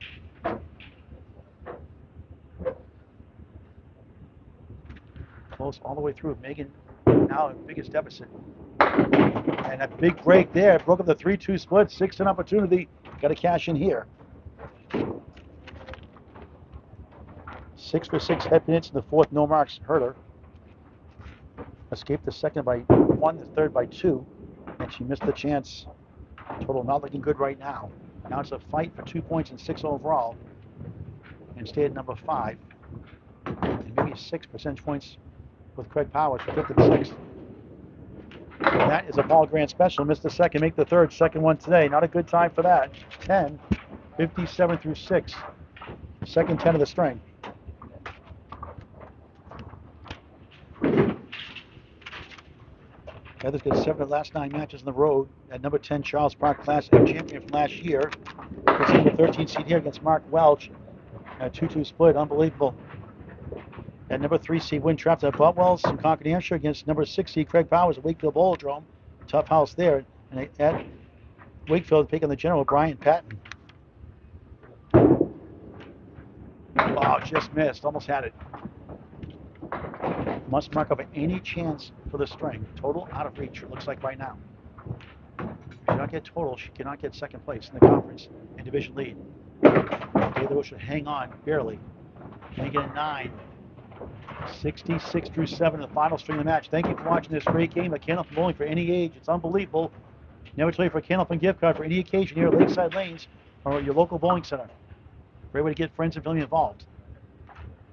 Close all the way through. Megan now in biggest deficit. And that big break there broke up the 3-2 split. 6-10 opportunity. Got to cash in here. 6 for 6 head pins in the 4th. No marks hurt her. Escaped the 2nd by 1, the 3rd by 2. And she missed the chance. Total not looking good right now. Now it's a fight for 2 points and 6 overall. And stay at number 5. And maybe 6 percentage points with Craig Powers for 5th and 6th. And that is a Paul Grant special. Missed the 2nd, make the 3rd. 2nd one today. Not a good time for that. 10, 57 through 6. 2nd 10 of the string. Heather's got 7 of the last 9 matches on the road. At number 10, Charles Park Class A champion from last year. Gets number 13 seed here against Mark Welch. A 2-2 split, unbelievable. At number 3 seed, win trapped at Butwells in Concord, New Hampshire against number 6 seed Craig Powers at Wakefield Bowldrome. Tough house there. And at Wakefield, picking the general, Brian Patton. Wow, just missed. Almost had it. Must mark up any chance for the string. Total out of reach, it looks like right now. If she cannot get total, she cannot get 2nd place in the conference and division lead. Taylor should hang on, barely. Can he get a 9? 66 through 7 in the final string of the match. Thank you for watching this great game of Candlepin Bowling for any age. It's unbelievable. Never too late for a Candlepin gift card for any occasion here at Lakeside Lanes or your local bowling center. Great way to get friends and family involved.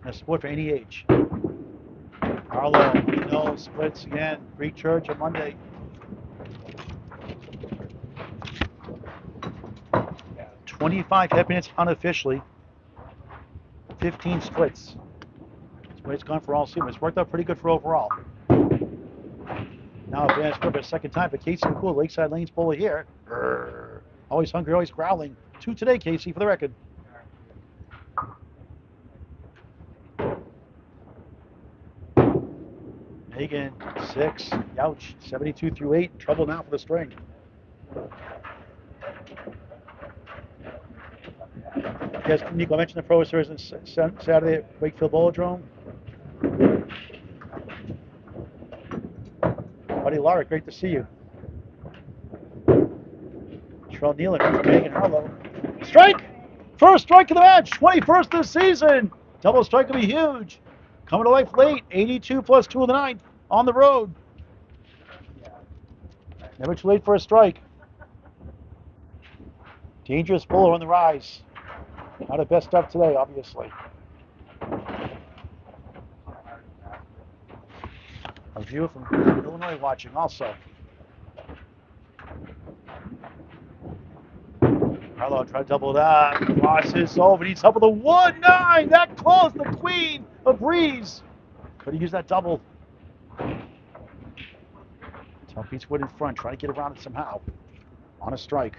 And a sport for any age. Harlow, no splits again. Greek Church on Monday. $25 head minutes unofficially. 15 splits. That's the way it's gone for all season. It's worked out pretty good for overall. Now advanced for a 2nd time for Casey McCool, Lakeside Lanes bowler here. Brrr. Always hungry, always growling. 2 today, Casey, for the record. Megan, 6. Youch, 72 through 8. Trouble now for the string. Yes, Nico, I mentioned the Pro Series on Saturday at Wakefield Bowldrome. Buddy Laura, great to see you. Terrell Nealon comes from Megan Harlow. Strike! First strike of the match, 21st of the season. Double strike will be huge. Coming to life late, 82 plus 2 of the 9th on the road. Never too late for a strike. Dangerous bowler on the rise. Not her best stuff today, obviously. A viewer from Illinois watching also. Harlow try to double that. Crosses over. Needs help with a 1-9. That close. The queen of breeze. Could have used that double. Tough beats Wood in front. Try to get around it somehow. On a strike.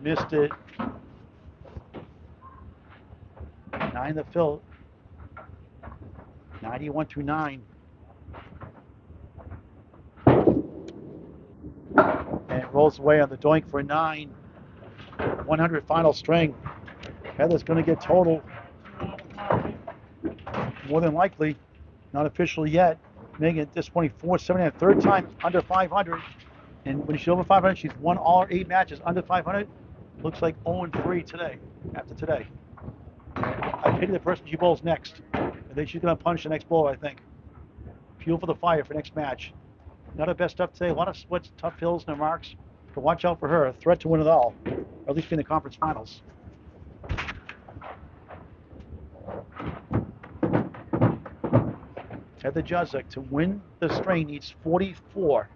Missed it. 9 the fill. 91 through 9. And it rolls away on the doink for a 9. 100 final string. Heather's going to get total. More than likely. Not official yet. Megan at this point 470, third time under 500. And when she's over 500, she's won all her 8 matches under 500. Looks like 0-3 today, after today. I pity the person she bowls next. I think she's going to punch the next bowler, I think. Fuel for the fire for next match. Not her best stuff today. A lot of splits, tough hills, no marks. But watch out for her. A threat to win it all, or at least be in the conference finals. Heather Jusczyk to win the string needs 44.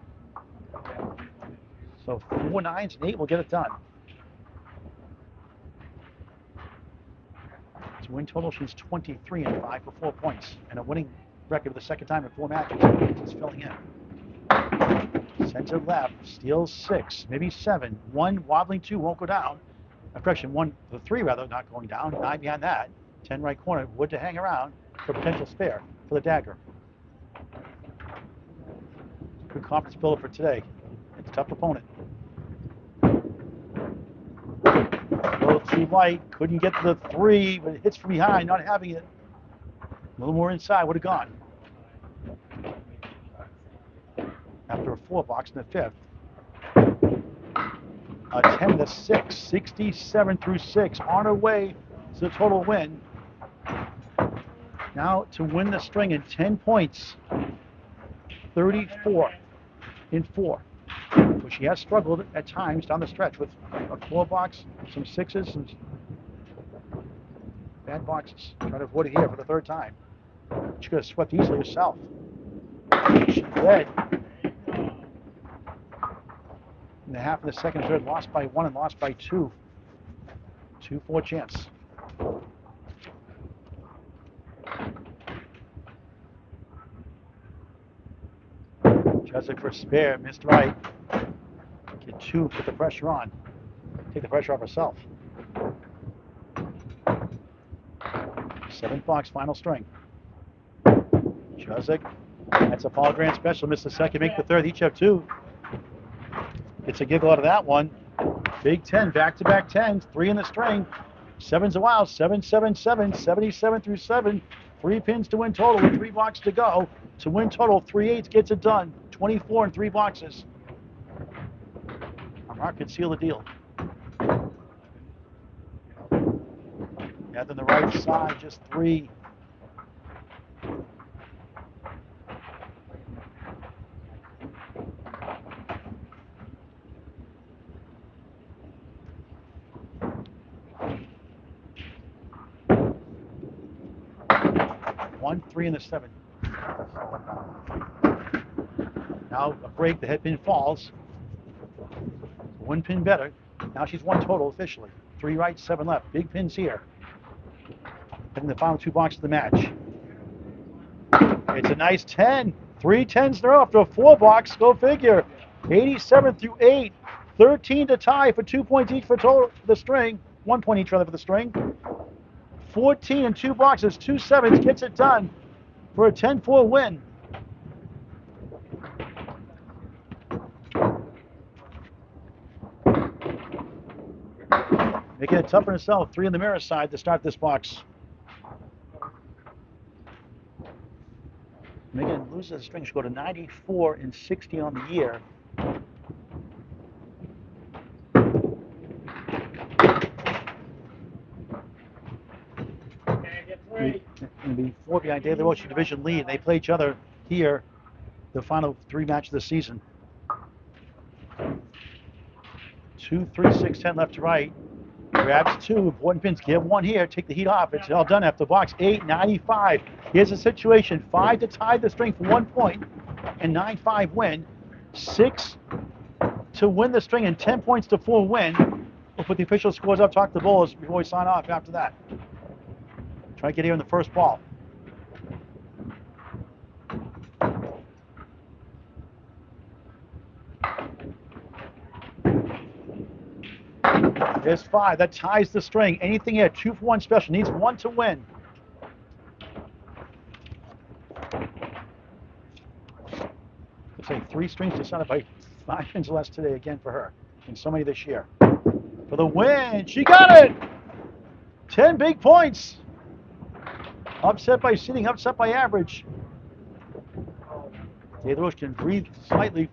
So 4 9s and 8 will get it done. To win total, she's 23 and 5 for 4 points, and a winning record for the second time in 4 matches. She's filling in. Center left, steals 6, maybe 7. 1 wobbling 2 won't go down. Correction, 3 rather, not going down. 9 behind that. 10 right corner, wood to hang around for potential spare for the dagger. Good confidence builder for today. It's a tough opponent. A little too light, couldn't get to the 3, but it hits from behind, not having it. A little more inside, would have gone. After a 4 box in the 5th. A 10 to 6, 67 through 6, on her way to the total win. Now to win the string in 10 points, 34 in 4. So she has struggled at times down the stretch with a 4 box, some 6s, some bad boxes. Trying to avoid it here for the 3rd time. She could have swept easily herself. She led in the half of the second, third, lost by 1 and lost by 2. 2-4 chance. Jusczyk for spare, missed right. Get 2, put the pressure on. Take the pressure off herself. 7th box, final string. Jusczyk, that's a Paul Grant special, missed the second, make the 3rd, each have 2. Gets a giggle out of that one. Big 10, back-to-back 10s, 3 in the string. 7's a wow, 7, 7, 7, 77 through 7. 3 pins to win total with 3 boxes to go. To win total, 3 8s gets it done. 24 in 3 boxes. Our mark could seal the deal. Yeah, then the right side, just 3. One, 3 in the 7. Now a break, the head pin falls. 1 pin better. Now she's won total officially. 3 right, 7 left. Big pins here. Hitting the final 2 boxes of the match. It's a nice 10. 3 10s in a row after a 4 box. Go figure. 87 through 8. 13 to tie for 2 points each for total for the string. 1 point each rather for the string. 14 in 2 boxes, 2 7s, gets it done for a 10-4 win. Making it tough for herself. 3 in the mirror side to start this box. Megan loses the string. She'll go to 94 and 60 on the year. It'll be 4 behind Daily Roche division lead. They play each other here, the final 3 matches of the season. 2, 3, 6, 10 left to right. Grabs 2, important pins. Get 1 here, take the heat off. It's all done after box 8, 95. Here's the situation: 5 to tie the string for 1 point and 9-5 win. 6 to win the string and 10 points to 4 win. We'll put the official scores up, talk to the bowlers before we sign off after that. Try to get here in the first ball. There's 5. That ties the string. Anything here, 2 for 1 special. Needs 1 to win. Looks like 3 strings decided by 5 pins less today again for her. And so many this year. For the win. She got it! 10 big points. Upset by seeding, upset by average. Taylor Roche can breathe slightly.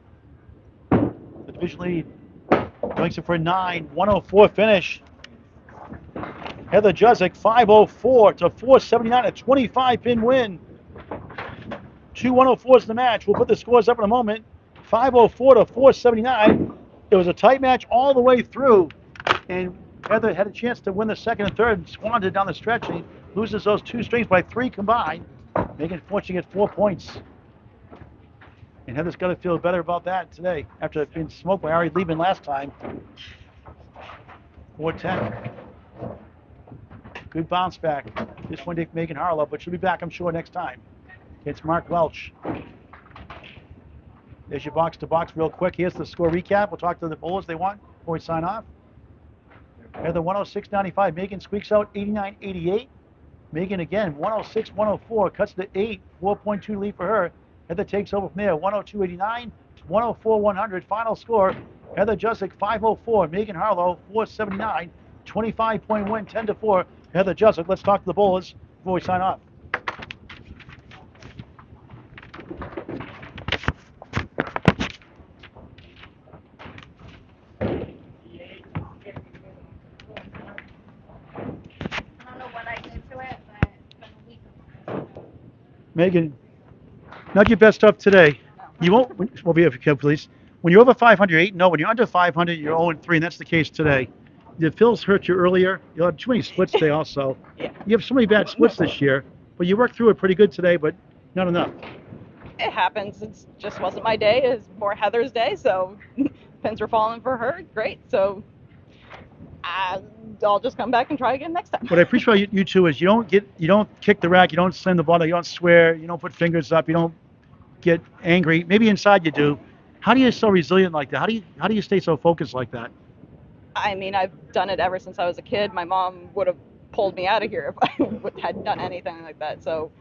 The division lead makes it for a 104 finish. Heather Jusczyk, 504 to 479, a 25-pin win. 2 104s in the match. We'll put the scores up in a moment. 504 to 479. It was a tight match all the way through, and Heather had a chance to win the second and third and squandered down the stretch, and he loses those 2 strings by 3 combined, making it fortunate to get 4 points. And Heather's got to feel better about that today after being smoked by Ari Liebman last time. 410. Good bounce back. This one did Megan Harlow, but she'll be back, I'm sure, next time. It's Mark Welch. There's your box to box real quick. Here's the score recap. We'll talk to the bowlers they want before we sign off. Heather 106.95. Megan squeaks out 89.88. Megan again 106.104. Cuts to 8. 4.2 lead for her. Heather takes over from there. 102.89. 104.100. Final score. Heather Jusczyk 504. Megan Harlow 479. 25-point win 10 to 4. Heather Jusczyk. Let's talk to the bowlers before we sign off. Megan, not your best stuff today. You won't. We'll be up here, please. When you're over 500, you're 8-0. When you're under 500, you're 0-3, and that's the case today. The Phils hurt you earlier. You had too many splits today, also. Yeah. You have so many bad splits this year, but you worked through it pretty good today, but not enough. It happens. It just wasn't my day. It was more Heather's day, so pins were falling for her. Great. So I'll just come back and try again next time. What I appreciate about you two is you don't kick the rack, you don't slam the ball, you don't swear, you don't put fingers up, you don't get angry. Maybe inside you do. How do you stay so resilient like that? How do you stay so focused like that? I mean, I've done it ever since I was a kid. My mom would have pulled me out of here if I had done anything like that. So,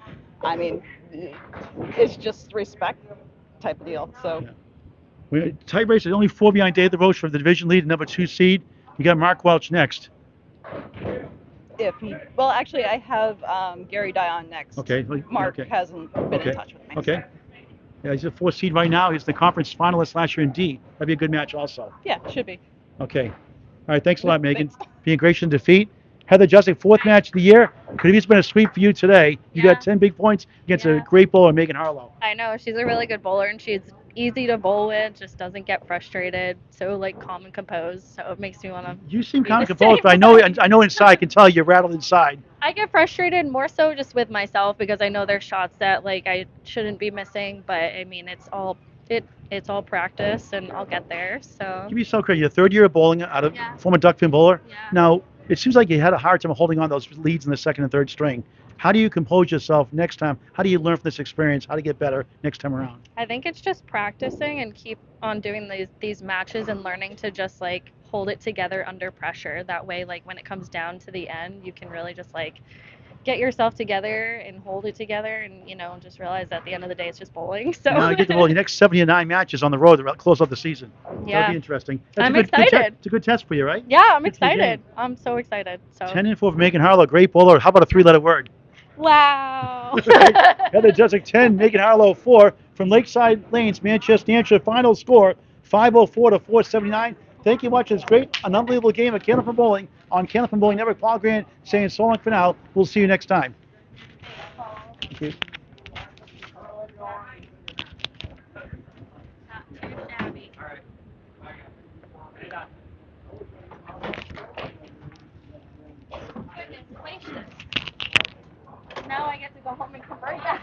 I mean, it's just respect type of deal. So. Yeah. Tight race is only 4 behind Dave LaRoche for the division lead and number 2 seed. You got Mark Welch next. Well, actually, I have Gary Dion next. Okay. Mark hasn't been in touch with me. Okay. Yeah, he's a 4 seed right now. He's the conference finalist last year in D. That'd be a good match also. Yeah, should be. Okay. All right. Thanks a lot, Megan. Thanks. Being gracious in defeat. Heather Jusczyk, 4th match of the year. Could have just been a sweep for you today. You got 10 big points against a great bowler, Megan Harlow. I know. She's a really good bowler, and she's easy to bowl with, just doesn't get frustrated, so calm and composed, so it makes me want to. You seem calm and composed, but I know inside, I can tell you're rattled inside. I get frustrated more so just with myself because I know there's shots that I shouldn't be missing, but I mean it's all practice and I'll get there. So Give me some credit. You're 3rd year of bowling out of former duckpin bowler. Yeah. Now it seems like you had a hard time holding on those leads in the 2nd and 3rd string. How do you compose yourself next time? How do you learn from this experience? How to get better next time around? I think it's just practicing and keep on doing these matches and learning to just hold it together under pressure. That way, when it comes down to the end, you can really just get yourself together and hold it together, and just realize at the end of the day it's just bowling. So now you get to bowl your next 79 matches on the road to close out the season. Yeah. That'll be interesting. I'm excited. It's a good test for you, right? Yeah, I'm excited. I'm so excited. So 10-4 for Megan Harlow, great bowler. How about a 3-letter word? Wow. Heather Jusczyk 10, Megan Harlow 4 from Lakeside Lanes-Manchester. Hampshire. Final score 504 to 479. Thank you much. It's great, an unbelievable game of Candlepin Bowling on Candlepin Bowling Network. Paul Grant saying so long for now. We'll see you next time. Thank you. Now I get to go home and come right back.